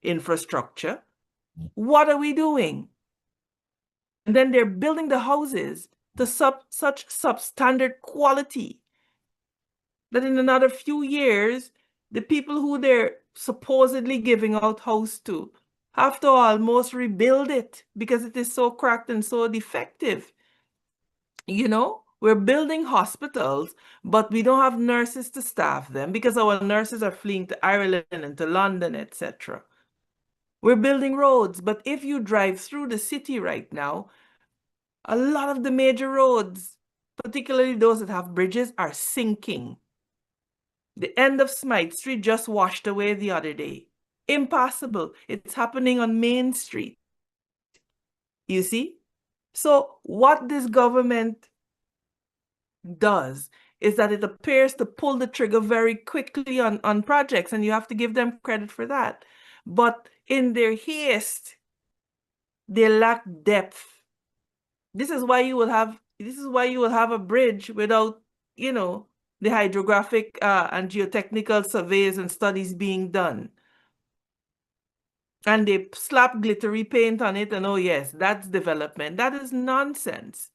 infrastructure. What are we doing? And then they're building the houses to such substandard quality that in another few years, the people who they're supposedly giving out house to have to almost rebuild it because it is so cracked and so defective. We're building hospitals, but we don't have nurses to staff them because our nurses are fleeing to Ireland and to London, etc. We're building roads, but if you drive through the city right now, a lot of the major roads, particularly those that have bridges, are sinking. The end of Smythe Street just washed away the other day. Impossible. It's happening on Main Street. You see? So what this government does is that it appears to pull the trigger very quickly on projects, and you have to give them credit for that. But in their haste, they lack depth. This is why you will have a bridge without, the hydrographic and geotechnical surveys and studies being done. And they slap glittery paint on it and, oh yes, that's development. That is nonsense.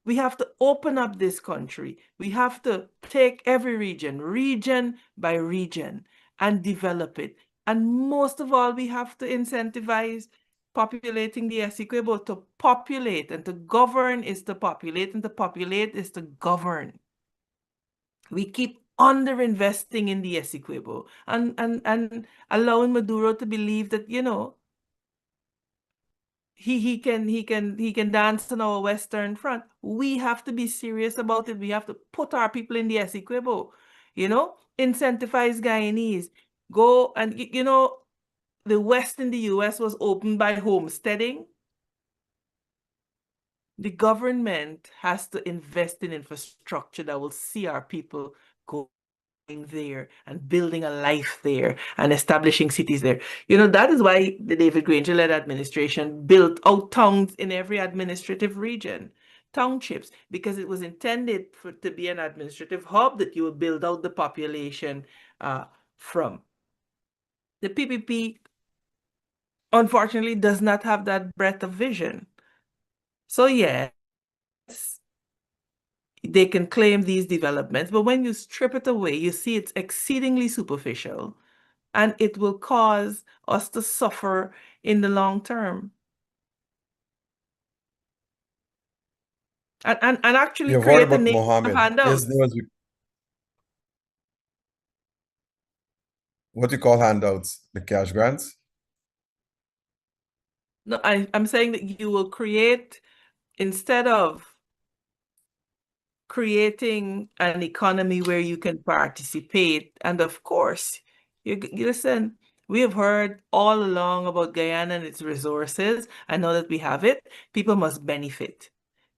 We have to open up this country. We have to take every region by region, and develop it. And most of all, we have to incentivize populating the Essequibo. To populate and to govern is to populate, and to populate is to govern. We keep underinvesting in the Essequibo and allowing Maduro to believe that, he can dance on our Western Front. We have to be serious about it. We have to put our people in the Essequibo, incentivize Guyanese. Go and, the West in the US was opened by homesteading. The government has to invest in infrastructure that will see our people going there and building a life there and establishing cities there. That is why the David Granger-led administration built out towns in every administrative region, townships, because it was intended to be an administrative hub that you would build out the population from. The PPP, unfortunately, does not have that breadth of vision. So yes, they can claim these developments, but when you strip it away, you see it's exceedingly superficial, and it will cause us to suffer in the long term. And actually You've heard create a about nation of Mohammed. handouts. What do you call handouts? The cash grants? No, I'm saying that you will create, instead of creating an economy where you can participate, and of course, you listen, we have heard all along about Guyana and its resources. I know that we have it. People must benefit.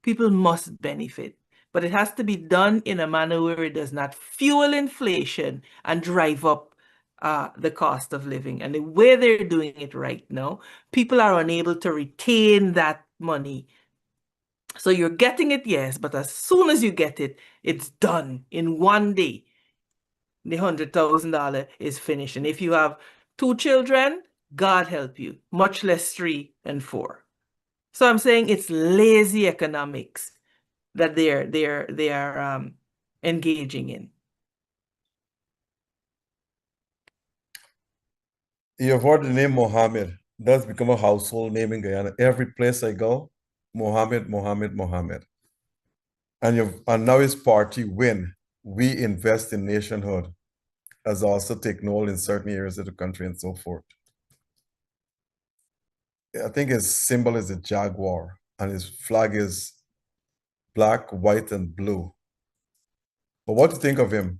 People must benefit. But it has to be done in a manner where it does not fuel inflation and drive up the cost of living. And the way they're doing it right now, people are unable to retain that money. So you're getting it, yes, but as soon as you get it, it's done in one day. The $100,000 is finished. And if you have 2 children, God help you, much less 3 and 4. So I'm saying it's lazy economics that they are engaging in. You have heard the name Mohammed. That's become a household name in Guyana. Every place I go, Mohammed, Mohammed, Mohammed. And now his party, WIN, We Invest in Nationhood, has also taken hold in certain areas of the country and so forth. I think his symbol is a jaguar, and his flag is black, white, and blue. But what do you think of him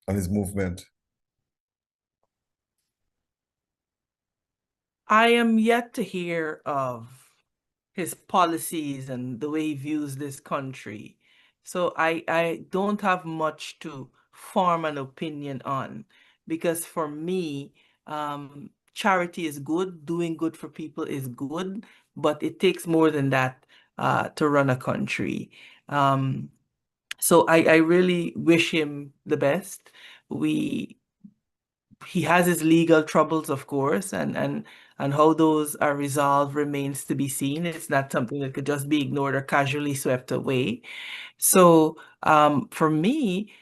and his movement? I am yet to hear of his policies and the way he views this country. So I don't have much to form an opinion on, because for me, charity is good, doing good for people is good, but it takes more than that to run a country. So I really wish him the best. He has his legal troubles, of course, and how those are resolved remains to be seen. It's not something that could just be ignored or casually swept away. So for me,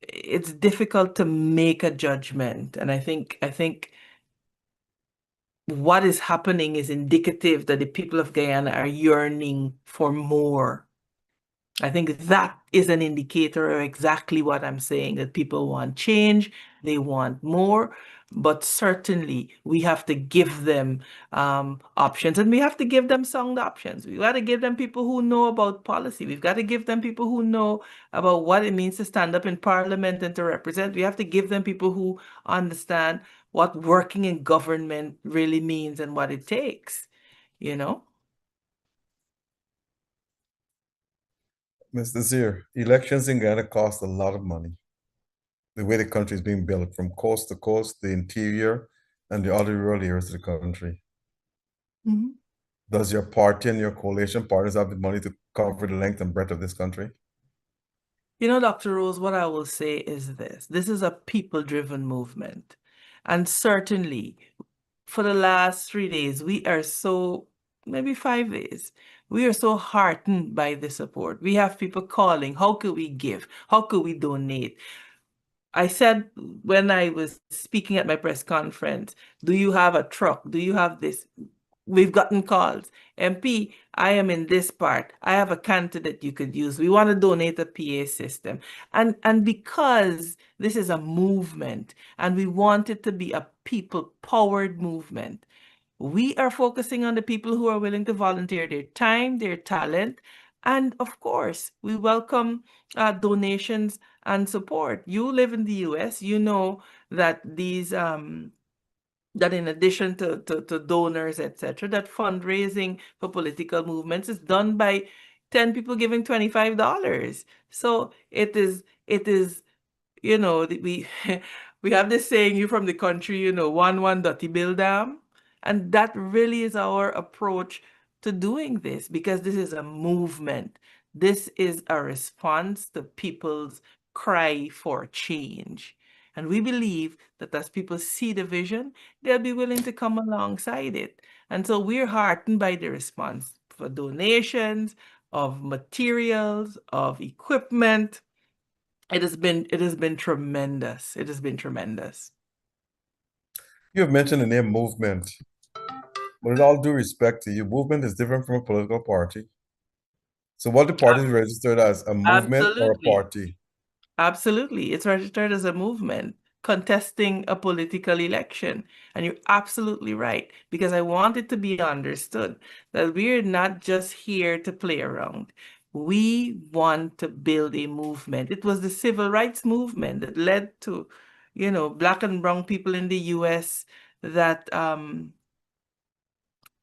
it's difficult to make a judgment. And I think what is happening is indicative that the people of Guyana are yearning for more. I think that is an indicator of exactly what I'm saying, that people want change, they want more, but certainly we have to give them options, and we have to give them sound options. We've got to give them people who know about policy. We've got to give them people who know about what it means to stand up in parliament and to represent. We have to give them people who understand what working in government really means and what it takes, you know? Mr. Zir, elections in Guyana cost a lot of money. The way the country is being built from coast to coast, the interior, and the other rural areas of the country. Mhm. Does your party and your coalition partners have the money to cover the length and breadth of this country? You know, Dr. Rose, what I will say is this. This is a people-driven movement. And certainly, for the last 3 days, maybe 5 days, we are so heartened by the support. We have people calling, how could we give? How could we donate? I said when I was speaking at my press conference, do you have a truck? Do you have this? We've gotten calls. MP, I am in this part. I have a candidate you could use. We want to donate a PA system. And because this is a movement and we want it to be a people-powered movement, we are focusing on the people who are willing to volunteer their time, their talent, and of course, we welcome donations and support. You live in the US, you know that that in addition to donors, etc., that fundraising for political movements is done by 10 people giving $25. So it is, we we have this saying, you from the country, one dirty bill dam. And that really is our approach to doing this, because this is a movement. This is a response to people's cry for change. And we believe that as people see the vision, they'll be willing to come alongside it. And so we're heartened by the response for donations of materials, of equipment. It has been tremendous. It has been tremendous. You have mentioned the name movement. But with all due respect to you, movement is different from a political party. So what the party is registered as, a movement or a Absolutely. party? Absolutely. It's registered as a movement contesting a political election. And you're absolutely right, because I want it to be understood that we're not just here to play around. We want to build a movement. It was the civil rights movement that led to, Black and brown people in the US that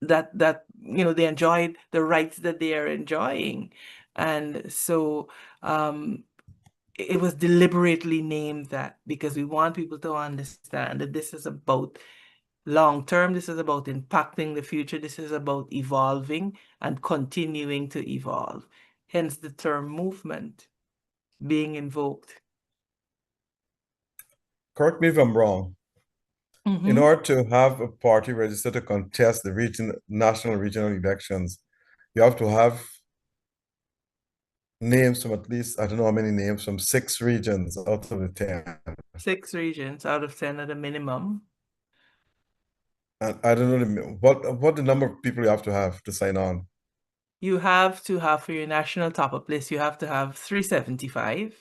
they enjoyed the rights that they are enjoying. And so it was deliberately named that because we want people to understand that this is about long term. This is about impacting the future. This is about evolving and continuing to evolve. Hence the term movement being invoked. Correct me if I'm wrong. In order to have a party registered to contest the national regional elections, you have to have names from at least, I don't know how many names, from 6 regions out of the 10. 6 regions out of 10 at a minimum. And I don't know what the number of people you have to sign on. You have to have, for your national top-up list, you have to have 375.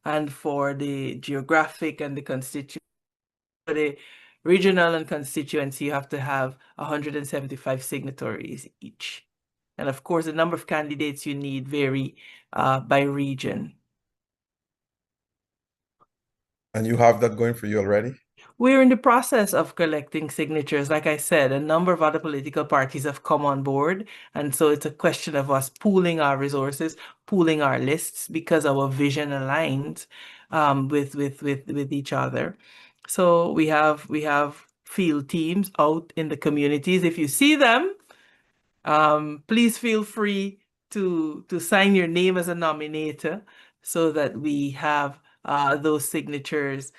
And for the geographic and the constituency, for the regional and constituency, you have to have 175 signatories each. And of course, the number of candidates you need vary by region. And you have that going for you already? We're in the process of collecting signatures. Like I said, a number of other political parties have come on board. And so it's a question of us pooling our resources, pooling our lists, because our vision aligns with each other. So we have field teams out in the communities. If you see them, please feel free to sign your name as a nominator so that we have those signatures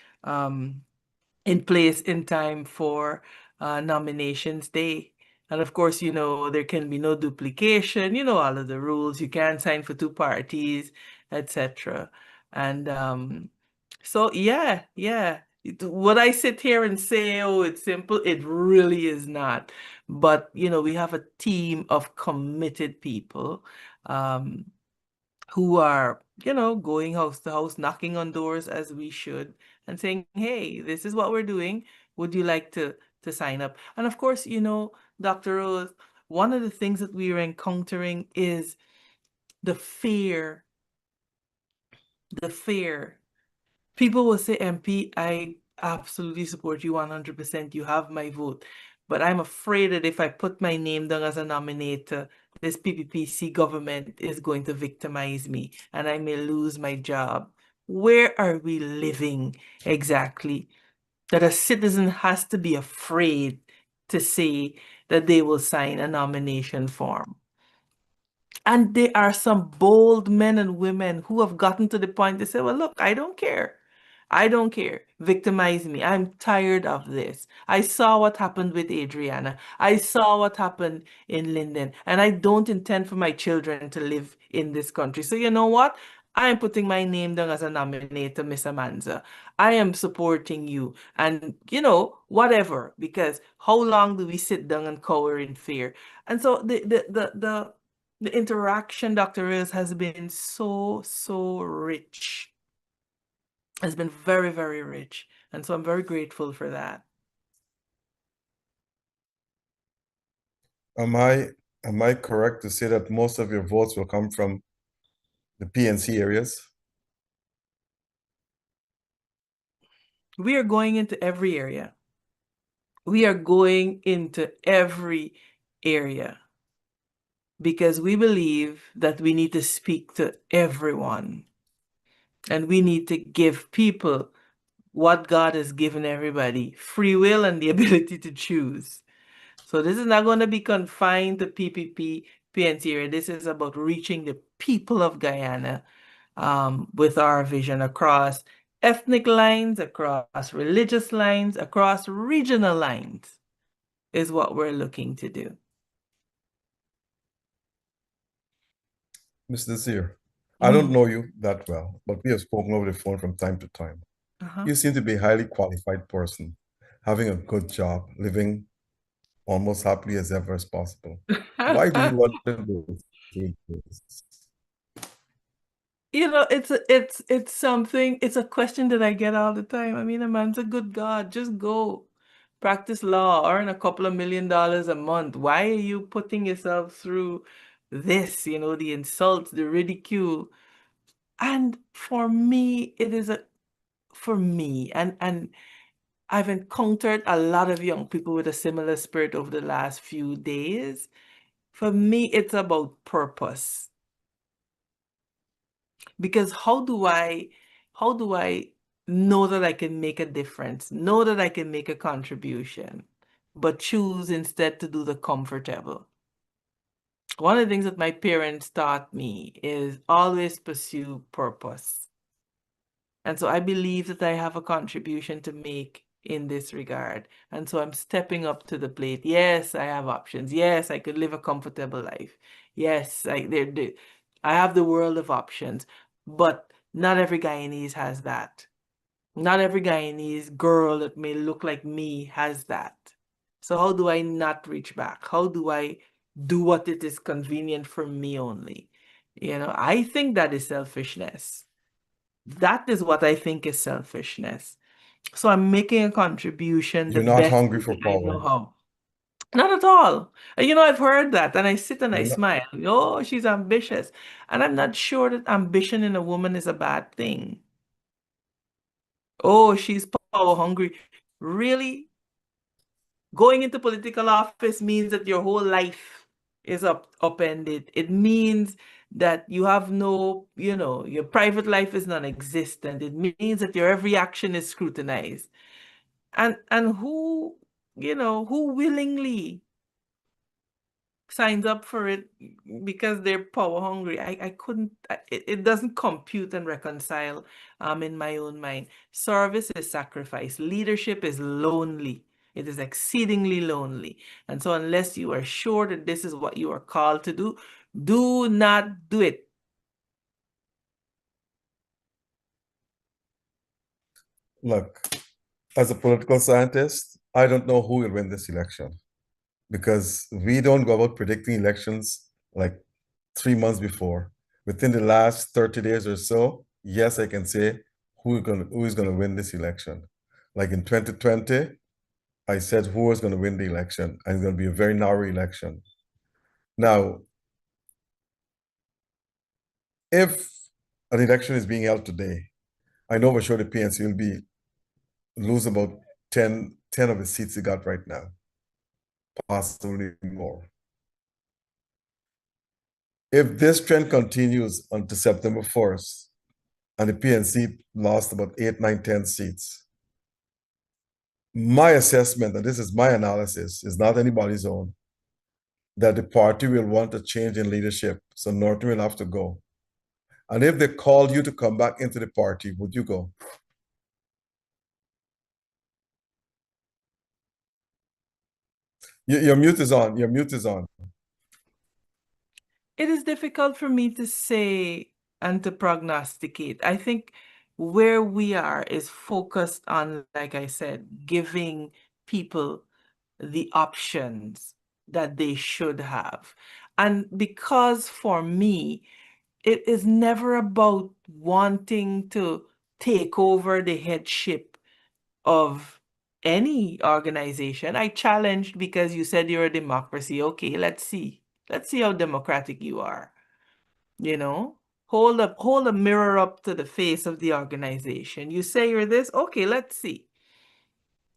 in place in time for nominations day. And of course, you know, there can be no duplication, you know, all of the rules. You can't sign for 2 parties, etc. And so, yeah. Would I sit here and say, oh, it's simple? It really is not. But, you know, we have a team of committed people who are, you know, going house to house, knocking on doors as we should, and saying, hey, this is what we're doing. Would you like to sign up? And of course, you know, Dr. Rose, one of the things that we are encountering is the fear. People will say, MP, I absolutely support you 100%. You have my vote. But I'm afraid that if I put my name down as a nominator, this PPPC government is going to victimize me and I may lose my job. Where are we living exactly? That a citizen has to be afraid to say that they will sign a nomination form. And there are some bold men and women who have gotten to the point they say, well, look, I don't care. I don't care. Victimize me. I'm tired of this. I saw what happened with Adriana. I saw what happened in Linden. And I don't intend for my children to live in this country. So you know what? I am putting my name down as a nominator, Miss Amanza. I am supporting you. And, you know, whatever. Because how long do we sit down and cower in fear? And so the interaction, Dr. Rose, has been so rich. Has been very, very rich. And so I'm very grateful for that. Am I correct to say that most of your votes will come from the PNC areas? We are going into every area. We are going into every area because we believe that we need to speak to everyone. And we need to give people what God has given everybody, free will and the ability to choose. So this is not going to be confined to PPP, PNCR. This is about reaching the people of Guyana with our vision across ethnic lines, across religious lines, across regional lines is what we're looking to do. Mr. Desir, I don't know you that well, but we have spoken over the phone from time to time. You seem to be a highly qualified person, having a good job, living almost happily as ever as possible. Why do you want to do this? You know, it's something, it's a question that I get all the time. I mean, a man's a good God, just go practice law, earn a couple of $1 million a month. Why are you putting yourself through this, you know, the insults, the ridicule? And for me, and I've encountered a lot of young people with a similar spirit over the last few days. For me, it's about purpose. Because how do I know that I can make a difference, know that I can make a contribution, but choose instead to do the comfortable. One of the things that my parents taught me is always pursue purpose. And so I believe that I have a contribution to make in this regard. And so I'm stepping up to the plate. Yes, I have options. Yes, I could live a comfortable life. Yes, I have the world of options, but not every Guyanese has that. Not every Guyanese girl that may look like me has that. So how do I not reach back? How do I do what it is convenient for me only? I think that is selfishness. That is what I think is selfishness. So I'm making a contribution the You're not best hungry way for I know power. how. Not at all. I've heard that and I sit and I You're not, smile. Oh, she's ambitious. And I'm not sure that ambition in a woman is a bad thing. Oh, she's power hungry. Really? Going into political office means that your whole life is upended. It means that you have your private life is non-existent. It means that your every action is scrutinized. And who willingly signs up for it because they're power hungry? I couldn't, it doesn't compute and reconcile in my own mind. Service is sacrifice. Leadership is lonely. It is exceedingly lonely. And so unless you are sure that this is what you are called to do not do it. look, as a political scientist, I don't know who will win this election because we don't go about predicting elections like 3 months before. Within the last 30 days or so, yes, I can say who is gonna win this election. Like in 2020, I said who was gonna win the election, and it's gonna be a very narrow election. Now, if an election is being held today, I know for sure the PNC will lose about 10 of the seats they got right now, possibly more. If this trend continues until September 1st, and the PNC lost about 8, 9, 10 seats, my assessment, and this is my analysis, is not anybody's own, that the party will want a change in leadership. So Norton will have to go. And if they called you to come back into the party, would you go? Your mute is on. Your mute is on. It is difficult for me to say and to prognosticate. I think where we are is focused on, like I said, giving people the options that they should have. And because for me, it is never about wanting to take over the headship of any organization. I challenged because you said you're a democracy. Okay, let's see. Let's see how democratic you are. You know, hold a mirror up to the face of the organization. You say you're this, okay, let's see.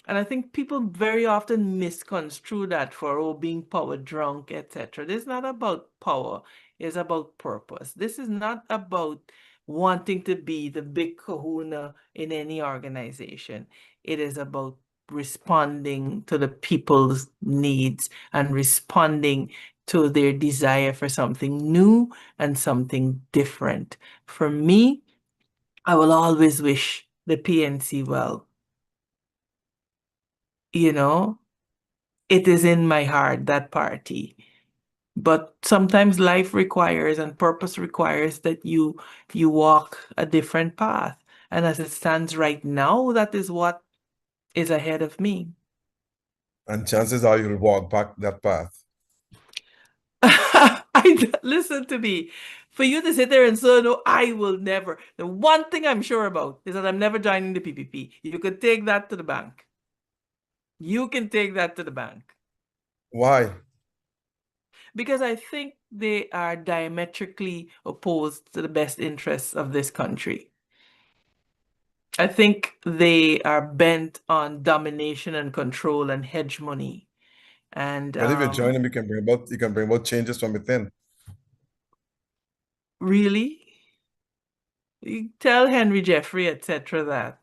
And I think people very often misconstrue that for being power drunk, etc. This is not about power, it's about purpose. This is not about wanting to be the big kahuna in any organization. It is about responding to the people's needs and responding to their desire for something new and something different. For me, I will always wish the PNC well. It is in my heart, that party. But sometimes life requires and purpose requires that you walk a different path. And as it stands right now, that is what is ahead of me. And chances are you'll walk back that path. Listen to me. For you to sit there and say, no, I will never. The one thing I'm sure about is that I'm never joining the PPP. You could take that to the bank. You can take that to the bank. Why? Because I think they are diametrically opposed to the best interests of this country. I think they are bent on domination and control and hegemony. And But if you join them, you can bring about changes from within. really, You tell Henry Jeffrey, etc. that,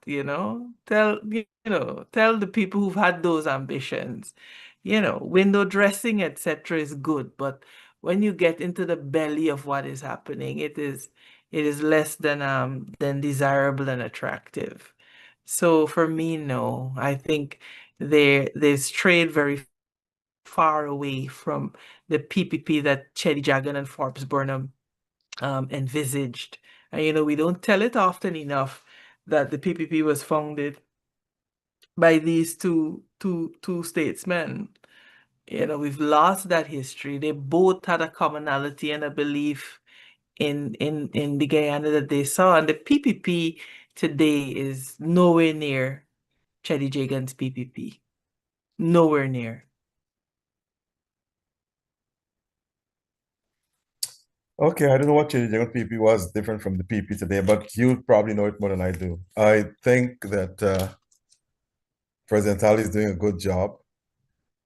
tell the people who've had those ambitions, window dressing, etc. is good, but when you get into the belly of what is happening, it is less than desirable and attractive. So for me, no, I think they strayed very far away from the PPP that Cheddi Jagan and Forbes Burnham envisaged. And we don't tell it often enough that the PPP was founded by these two statesmen. We've lost that history. They both had a commonality and a belief in the Guyana that they saw. And the PPP today is nowhere near Cheddi Jagan's PPP. Nowhere near. Okay, I don't know what your young PP was different from the PP today, but you probably know it more than I do. I think that President Ali is doing a good job,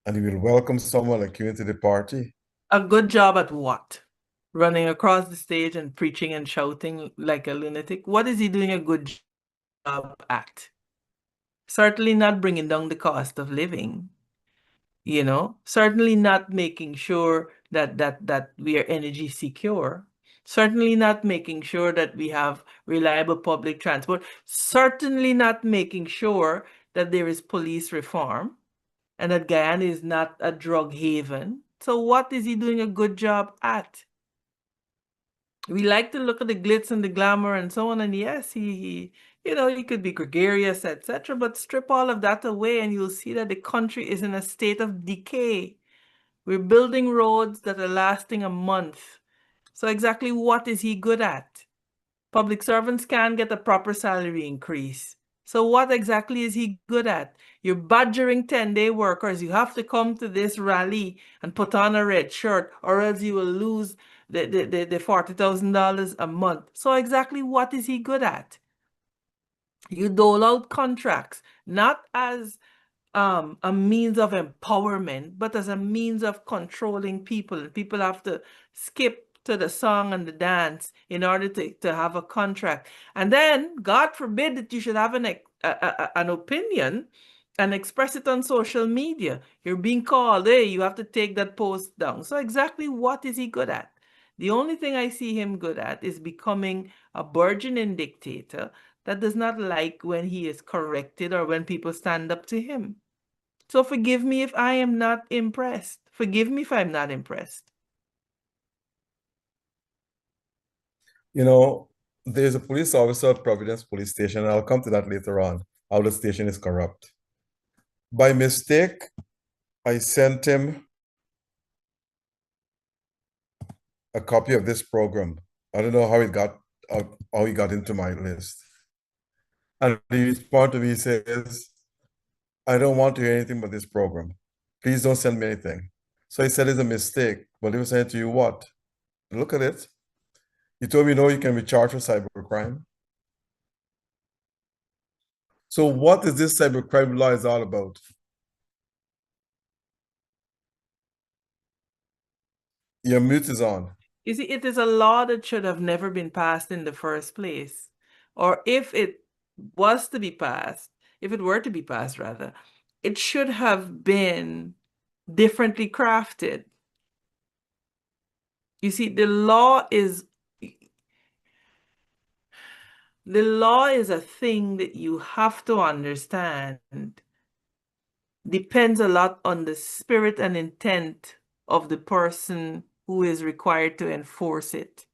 and he will welcome someone like you into the party. A good job at what? Running across the stage and preaching and shouting like a lunatic? What is he doing a good job at? Certainly not bringing down the cost of living. Certainly not making sure that we are energy secure. Certainly not making sure that we have reliable public transport. Certainly not making sure that there is police reform and that Guyana is not a drug haven. So what is he doing a good job at? We like to look at the glitz and the glamour and so on, and yes, he could be gregarious, etc. But strip all of that away, and you'll see that the country is in a state of decay. We're building roads that are lasting a month. So exactly what is he good at? Public servants can't get a proper salary increase. So what exactly is he good at? You're badgering 10-day workers. You have to come to this rally and put on a red shirt, or else you will lose the $40,000 a month. So exactly what is he good at? You dole out contracts, not as a means of empowerment, but as a means of controlling people. People have to skip to the song and the dance in order to have a contract. And then, God forbid that you should have an opinion and express it on social media. You're being called, hey, you have to take that post down. So exactly what is he good at? The only thing I see him good at is becoming a burgeoning dictator that does not like when he is corrected or when people stand up to him. So forgive me if I am not impressed. Forgive me if I'm not impressed. There's a police officer at Providence Police Station, and I'll come to that later on, how the station is corrupt. By mistake, I sent him a copy of this program. I don't know how he got into my list. And he responded to me, he says, I don't want to hear anything but this program. Please don't send me anything. So he said it's a mistake. But he was saying to you, what? Look at it. You told me, no, you can be charged for cybercrime. So what is this cybercrime law is all about? Your mute is on. You see, it is a law that should have never been passed in the first place. Or if it was to be passed, if it were to be passed, rather, it should have been differently crafted. You see, the law is a thing that you have to understand. Depends a lot on the spirit and intent of the person who is required to enforce it.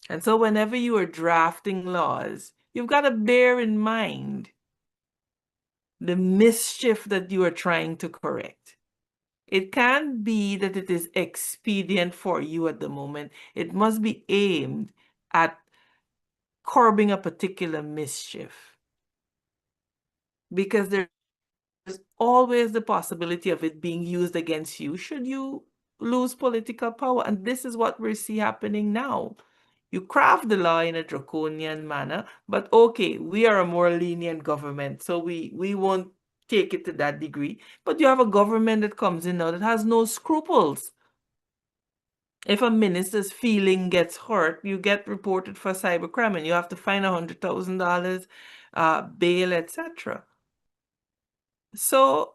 And so whenever you are drafting laws, you've got to bear in mind the mischief that you are trying to correct. It can't be that it is expedient for you at the moment. It must be aimed at curbing a particular mischief. Because there's always the possibility of it being used against you should you lose political power. And this is what we see happening now. You craft the law in a draconian manner, but okay, we are a more lenient government, so we won't take it to that degree. But you have a government that comes in now that has no scruples. If a minister's feeling gets hurt, you get reported for cybercrime and you have to fine $100,000 bail, etc. So,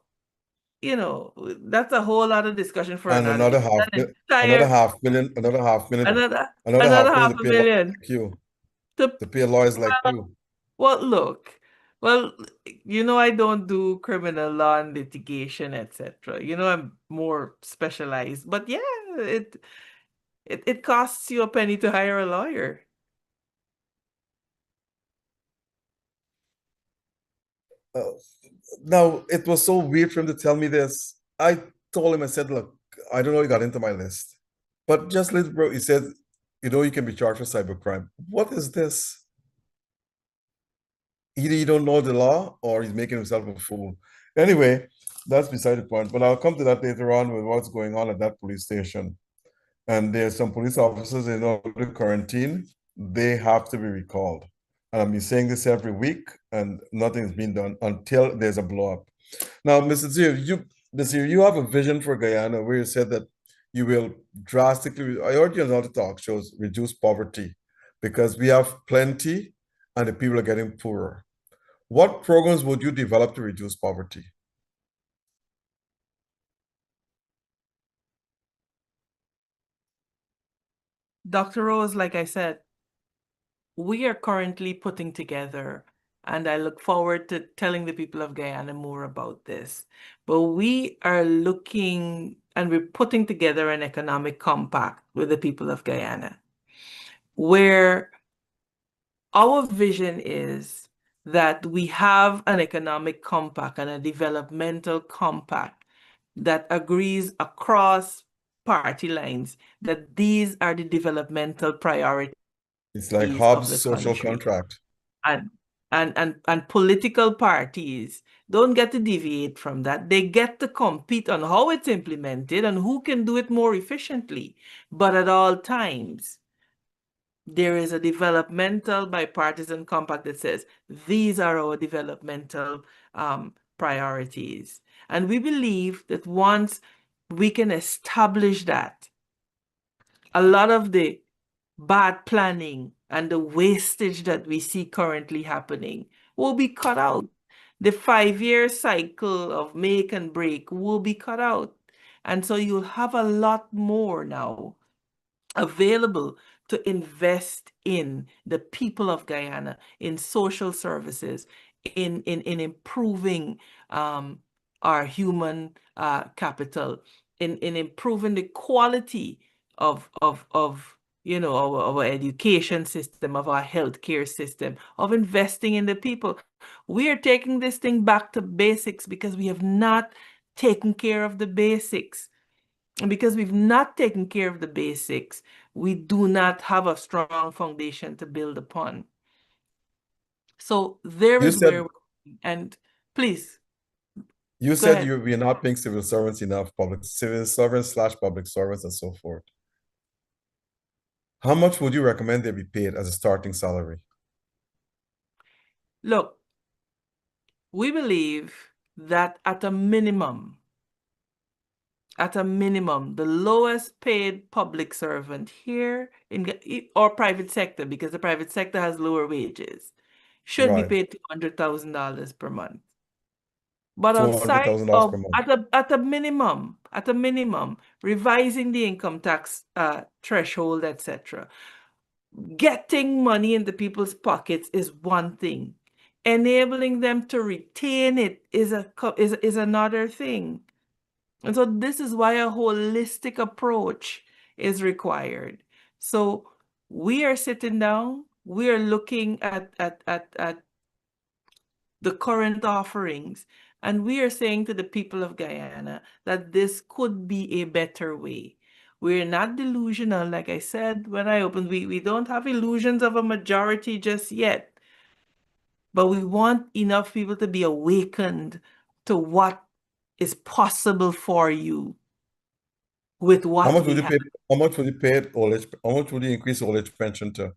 you know, that's a whole lot of discussion for And another day. another half million, Another another another half million half to a pay lawyers million. like you, To, to pay lawyers like you. well, look, well, you know, I don't do criminal law and litigation, etc. You know, I'm more specialized. But yeah, it costs you a penny to hire a lawyer. Uh, Now, it was so weird for him to tell me this. I told him, I said, look, I don't know, you got into my list. But just little bro, he said, you know, you can be charged for cybercrime. What is this? Either you don't know the law or he's making himself a fool. Anyway, that's beside the point. But I'll come to that later on with what's going on at that police station. And there's some police officers in order to quarantine, they have to be recalled. And I've been saying this every week, and nothing's been done until there's a blow up. Now, Mr. Desir, you have a vision for Guyana where you said that you will drastically, I heard you on other talk shows, reduce poverty because we have plenty and the people are getting poorer. What programs would you develop to reduce poverty? Dr. Rose, like I said, we are currently putting together, and I look forward to telling the people of Guyana more about this, but we are looking and we're putting together an economic compact with the people of Guyana, where our vision is that we have an economic compact and a developmental compact that agrees across party lines that these are the developmental priorities It's like of Hobbes' the social country. contract. And political parties don't get to deviate from that. They get to compete on how it's implemented and who can do it more efficiently. But at all times, there is a developmental bipartisan compact that says these are our developmental priorities. And we believe that once we can establish that, a lot of the bad planning and the wastage that we see currently happening will be cut out. The 5-year cycle of make and break will be cut out. And so you'll have a lot more now available to invest in the people of Guyana, in social services, in improving our human capital, in improving the quality of you know, our education system, of our healthcare system, of investing in the people. We are taking this thing back to basics because we have not taken care of the basics. And because we've not taken care of the basics, we do not have a strong foundation to build upon. So there You is said where, and please, you go said ahead. we're not paying civil servants enough, civil servants / public servants and so forth. How much would you recommend they be paid as a starting salary? Look, we believe that at a minimum, the lowest paid public servant here or private sector, because the private sector has lower wages, should be Right. paid $200,000 per month. But outside $200,000 of, per month. at a minimum, revising the income tax threshold, etc., getting money into people's pockets is one thing. Enabling them to retain it is another thing. And so this is why a holistic approach is required. So we are sitting down, we are looking at the current offerings, and we are saying to the people of Guyana that this could be a better way. We're not delusional. Like I said when I opened, we don't have illusions of a majority just yet, but we want enough people to be awakened to what is possible for you with How what much would we you have. pay? How much would you pay old age? How much would you increase old age pension to?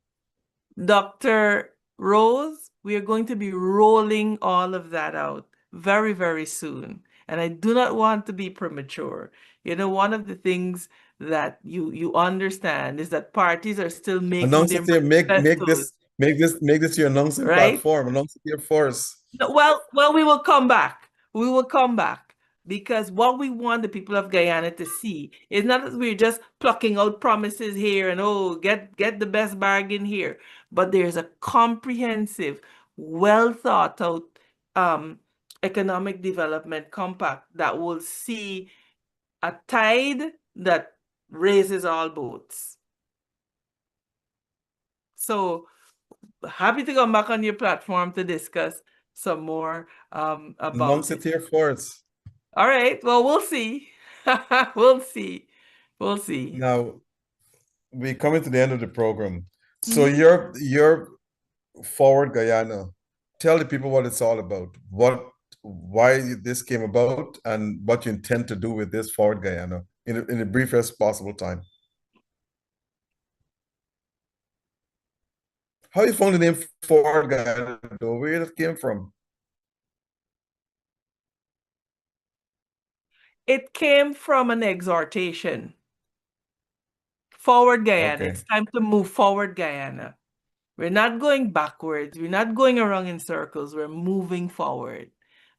Dr. Rose, we are going to be rolling all of that out very, very soon. And I do not want to be premature. You know, one of the things that you understand is that parties are still making Announce their it here. Make manifestos, this your announcing right? platform. Announce it here first. No, well, we will come back. We will come back because what we want the people of Guyana to see is not that we're just plucking out promises here and oh, get the best bargain here, but there's a comprehensive, well thought out economic development compact that will see a tide that raises all boats. So happy to come back on your platform to discuss some more about Announce it here first. All right. Well, we'll see. We'll see. We'll see. Now we're coming to the end of the program. So Mhm. you're Forward Guyana. Tell the people what it's all about. Why this came about and what you intend to do with this Forward Guyana in the briefest possible time. How you found the name Forward Guyana, though? Where it came from? It came from an exhortation. Forward Guyana. Okay. It's time to move forward, Guyana. We're not going backwards. We're not going around in circles. We're moving forward.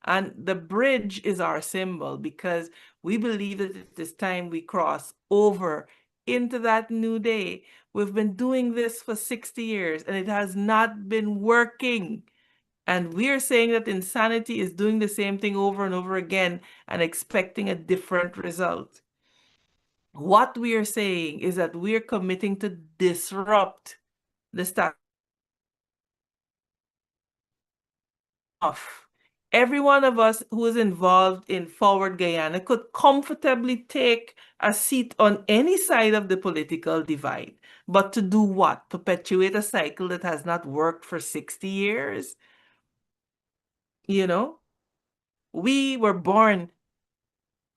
And the bridge is our symbol because we believe that it is time we cross over into that new day. We've been doing this for 60 years and it has not been working. And we're saying that insanity is doing the same thing over and over again and expecting a different result. What we are saying is that we're committing to disrupt the status quo. Every one of us who is involved in Forward Guyana could comfortably take a seat on any side of the political divide. But to do what? Perpetuate a cycle that has not worked for 60 years? You know, we were born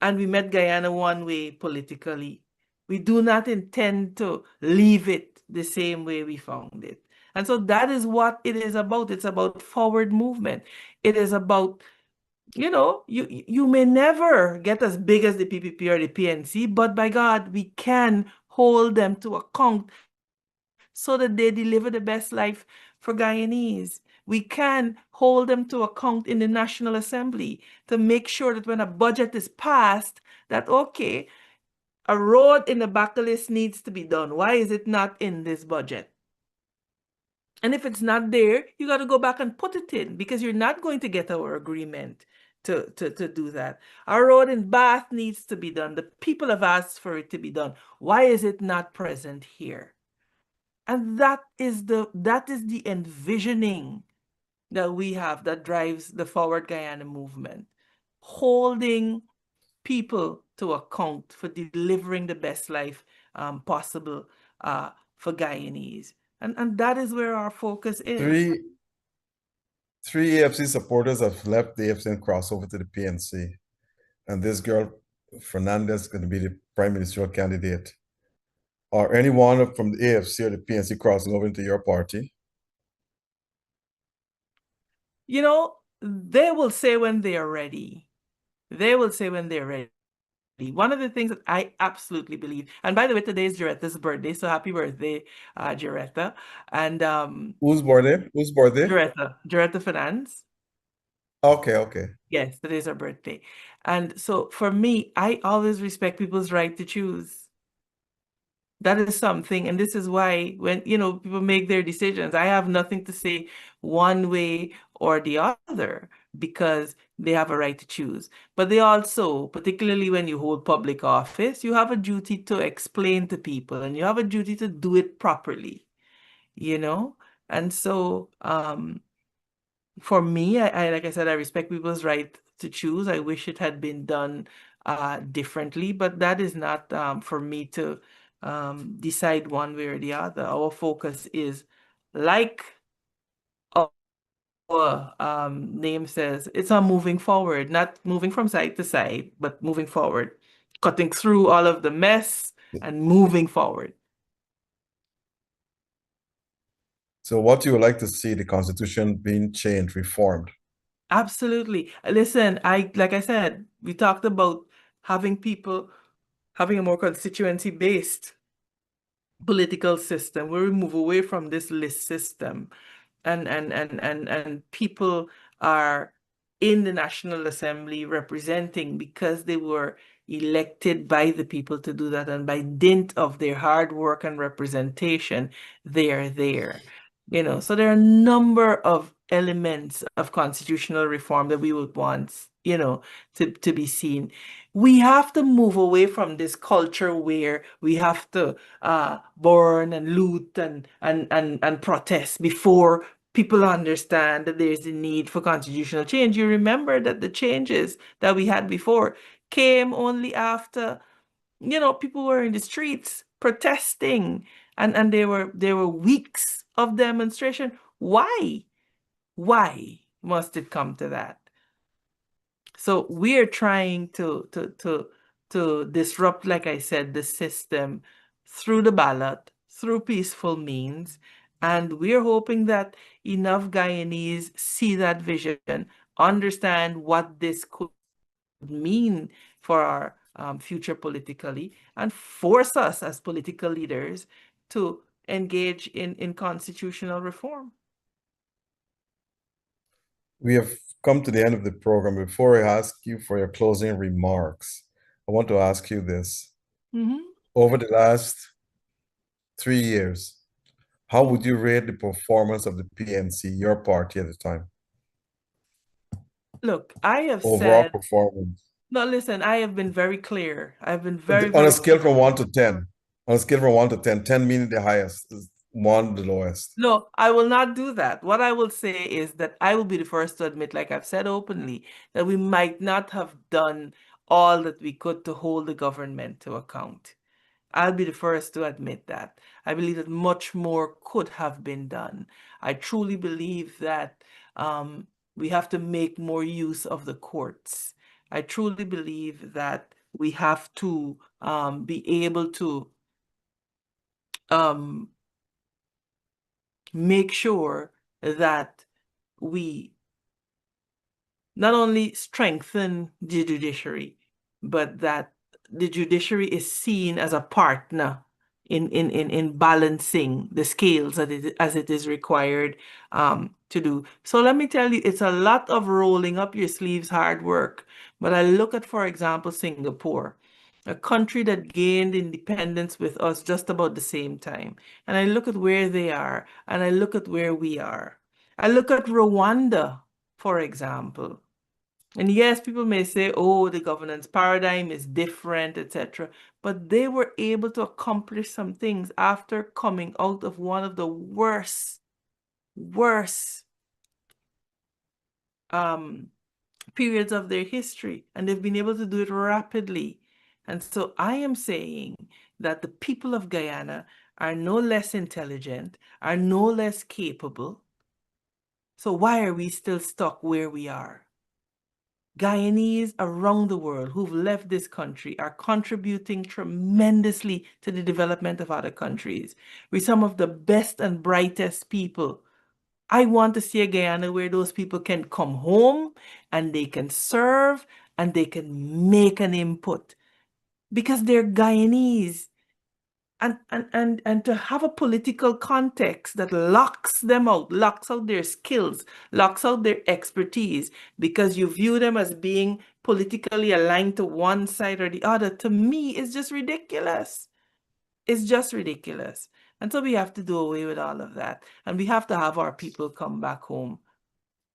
and we met Guyana one way politically. We do not intend to leave it the same way we found it. And so that is what it is about. It's about forward movement. It is about, you know, you may never get as big as the PPP or the PNC, but by God, we can hold them to account so that they deliver the best life for Guyanese. We can hold them to account in the National Assembly to make sure that when a budget is passed, that, okay, a road in the Bacalus needs to be done. Why is it not in this budget? And if it's not there, you got to go back and put it in because you're not going to get our agreement to do that. Our road in Bath needs to be done. The people have asked for it to be done. Why is it not present here? And that is the envisioning that we have that drives the Forward Guyana movement, holding people to account for delivering the best life possible for Guyanese. And that is where our focus is. Three AFC supporters have left the AFC and crossed over to the PNC. And this girl, Fernandez, is going to be the prime ministerial candidate. Are anyone from the AFC or the PNC crossing over into your party? You know, they will say when they are ready. They will say when they're ready. One of the things that I absolutely believe, and by the way, today is Jaretta's birthday, so happy birthday, Jaretta. And Whose birthday? Whose birthday? Jaretta Finance. Okay. Yes, today's her birthday. And so for me, I always respect people's right to choose. That is something, and this is why when, you know, people make their decisions, I have nothing to say one way or the other because they have a right to choose. But they also, particularly when you hold public office, you have a duty to explain to people and you have a duty to do it properly, you know? And so for me, I like I said, I respect people's right to choose. I wish it had been done differently, but that is not for me to decide one way or the other. Our focus is, like our name says, it's on moving forward, not moving from side to side, but moving forward, cutting through all of the mess and moving forward. So what you would like to see the Constitution being changed, reformed? Absolutely. Listen, like I said, we talked about having people having a more constituency-based political system, where we move away from this list system, and people are in the National Assembly representing because they were elected by the people to do that, and by dint of their hard work and representation, they are there. So there are a number of elements of constitutional reform that we would want, to be seen. We have to move away from this culture where we have to burn and loot and protest before people understand that there's a need for constitutional change. You remember that the changes that we had before came only after, people were in the streets protesting, and there were weeks of demonstration. Why must it come to that? So we're trying to disrupt, like I said, the system through the ballot, through peaceful means. And we're hoping that enough Guyanese see that vision, understand what this could mean for our future politically, and force us as political leaders to engage in constitutional reform. We have come to the end of the program. Before I ask you for your closing remarks, I want to ask you this. Over the last 3 years, how would you rate the performance of the PNC, your party at the time? Look, I have overall said, performance. no, listen, I have been very clear. I've been very, On very a scale from 1 to 10, on a scale from 1 to 10, 10 meaning the highest, 1 the lowest. No, I will not do that. What I will say is that I will be the first to admit, like I've said openly, that we might not have done all that we could to hold the government to account. I'll be the first to admit that. I believe that much more could have been done. I truly believe that we have to make more use of the courts. I truly believe that we have to be able to make sure that we not only strengthen the judiciary, but that the judiciary is seen as a partner in balancing the scales as it is required to do. So let me tell you, it's a lot of rolling up your sleeves, hard work. But I look at, for example, Singapore, a country that gained independence with us just about the same time. And I look at where they are, and I look at where we are. I look at Rwanda, for example. And yes, people may say, oh, the governance paradigm is different, etc. But they were able to accomplish some things after coming out of one of the worst periods of their history. And they've been able to do it rapidly. And so I am saying that the people of Guyana are no less intelligent, are no less capable. So why are we still stuck where we are? Guyanese around the world who've left this country are contributing tremendously to the development of other countries. We're some of the best and brightest people. I want to see a Guyana where those people can come home and they can serve and they can make an input because they're Guyanese. And to have a political context that locks them out, locks out their skills, locks out their expertise, because you view them as being politically aligned to one side or the other, to me, is just ridiculous. It's just ridiculous. And so we have to do away with all of that. And we have to have our people come back home.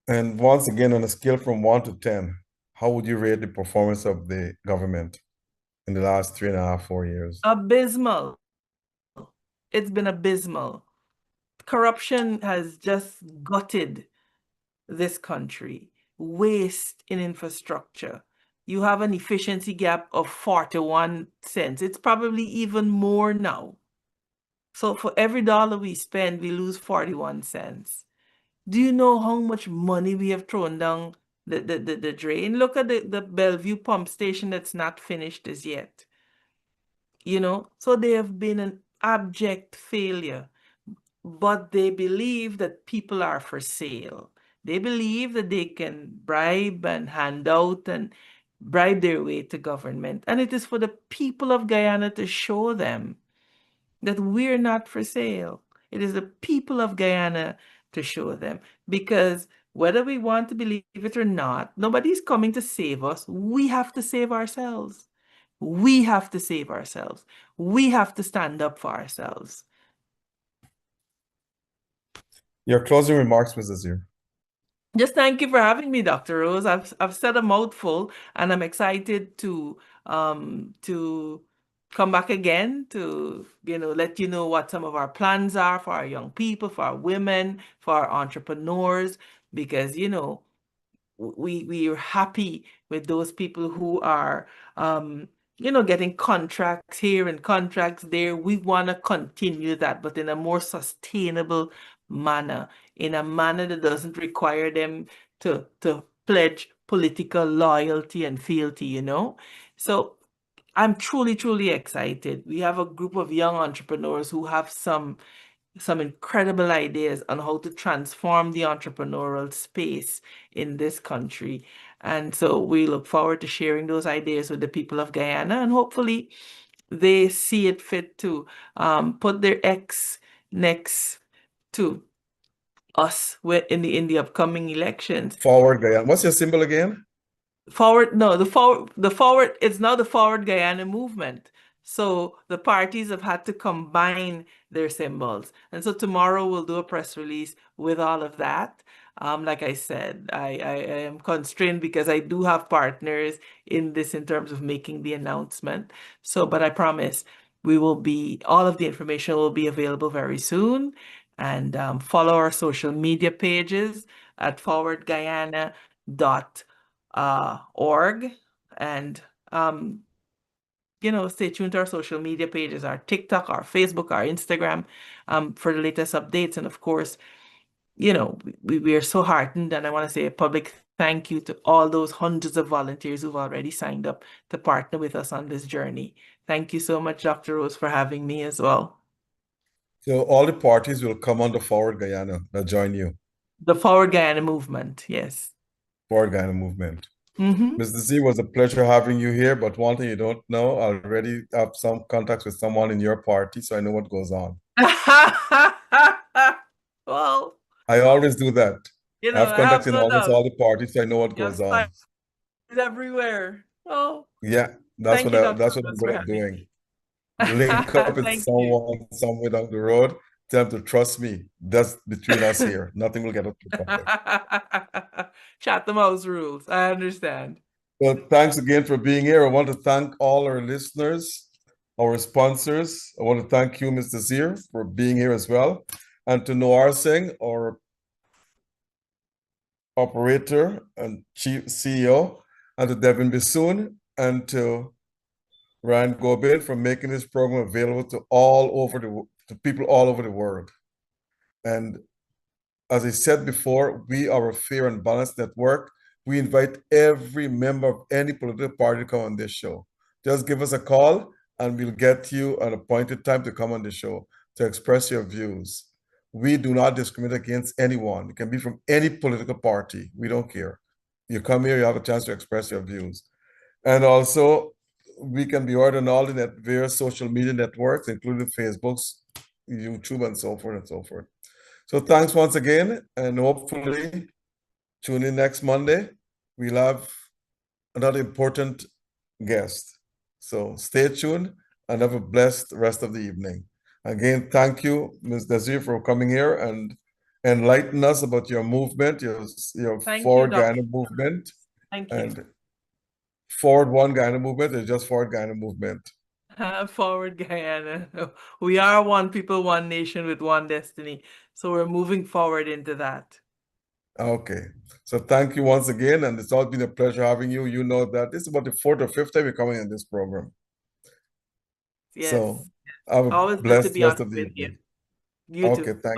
And once again, on a scale from 1 to 10, how would you rate the performance of the government in the last 3.5, 4 years? Abysmal. It's been abysmal. Corruption has just gutted this country. Waste in infrastructure. You have an efficiency gap of 41 cents. It's probably even more now. So for every dollar we spend, we lose 41 cents. Do you know how much money we have thrown down the drain? Look at the Bellevue pump station that's not finished as yet. So they have been an abject failure. But they believe that people are for sale. They believe that they can bribe and hand out and bribe their way to government. And it is for the people of Guyana to show them that we're not for sale. It is the people of Guyana to show them. Because whether we want to believe it or not, nobody's coming to save us. We have to save ourselves. We have to save ourselves. We have to stand up for ourselves. Your closing remarks, Mrs. Desir. Just thank you for having me, Dr. Rose. I've said a mouthful, and I'm excited to come back again to let you know what some of our plans are for our young people, for our women, for our entrepreneurs, because we are happy with those people who are getting contracts here and contracts there. We want to continue that, but in a more sustainable manner, in a manner that doesn't require them to pledge political loyalty and fealty, So I'm truly, truly excited. We have a group of young entrepreneurs who have some incredible ideas on how to transform the entrepreneurial space in this country. And so we look forward to sharing those ideas with the people of Guyana, and hopefully they see it fit to put their X next to us in the upcoming elections. Forward Guyana. What's your symbol again? Forward, no, the forward, it's now the Forward Guyana movement. So the parties have had to combine their symbols. And so tomorrow we'll do a press release with all of that. Like I said, I am constrained because I do have partners in this in terms of making the announcement. So, but I promise all of the information will be available very soon. And follow our social media pages at forwardguyana.org, and stay tuned to our social media pages, our TikTok, our Facebook, our Instagram, for the latest updates. And of course, we are so heartened, and I want to say a public thank you to all those hundreds of volunteers who've already signed up to partner with us on this journey. Thank you so much, Dr. Rose, for having me as well. So all the parties will come on the Forward Guyana. They'll join you. The Forward Guyana movement, yes. Forward Guyana movement. Ms. Desir, was a pleasure having you here, but one thing you don't know, I already have some contacts with someone in your party, so I know what goes on. Well, I always do that. I have contacts in almost all the parties, so I know what goes on. Everywhere. Oh, yeah, that's what I'm good at doing. Link up with someone somewhere down the road, tell them to trust me. That's between us here. Nothing will get us to public. Chatham House rules. I understand. Well, thanks again for being here. I want to thank all our listeners, our sponsors. I want to thank you, Mr. Desir, for being here as well. And to Noir Singh, our operator and chief CEO, and to Devin Bissoon, and to Ryan Gobin for making this program available to people all over the world. And as I said before, we are a fair and balanced network. We invite every member of any political party to come on this show. Just give us a call and we'll get you an appointed time to come on the show to express your views. We do not discriminate against anyone. It can be from any political party. We don't care. You come here, you have a chance to express your views. And also, we can be heard on all the various social media networks, including Facebooks, YouTube, and so forth and so forth. So thanks once again, and hopefully tune in next Monday. We'll have another important guest. So stay tuned and have a blessed rest of the evening. Again, thank you, Ms. Desir, for coming here and enlighten us about your movement, your Forward Guyana movement. Thank you. And Forward One Guyana movement is just Forward Guyana movement. Forward Guyana. We are one people, one nation with one destiny. So we're moving forward into that. Okay. So thank you once again. And it's all been a pleasure having you. You know that this is about the 4th or 5th time you're coming in this program. Yes. So have a blessed rest of the evening. You too. Okay, thank you.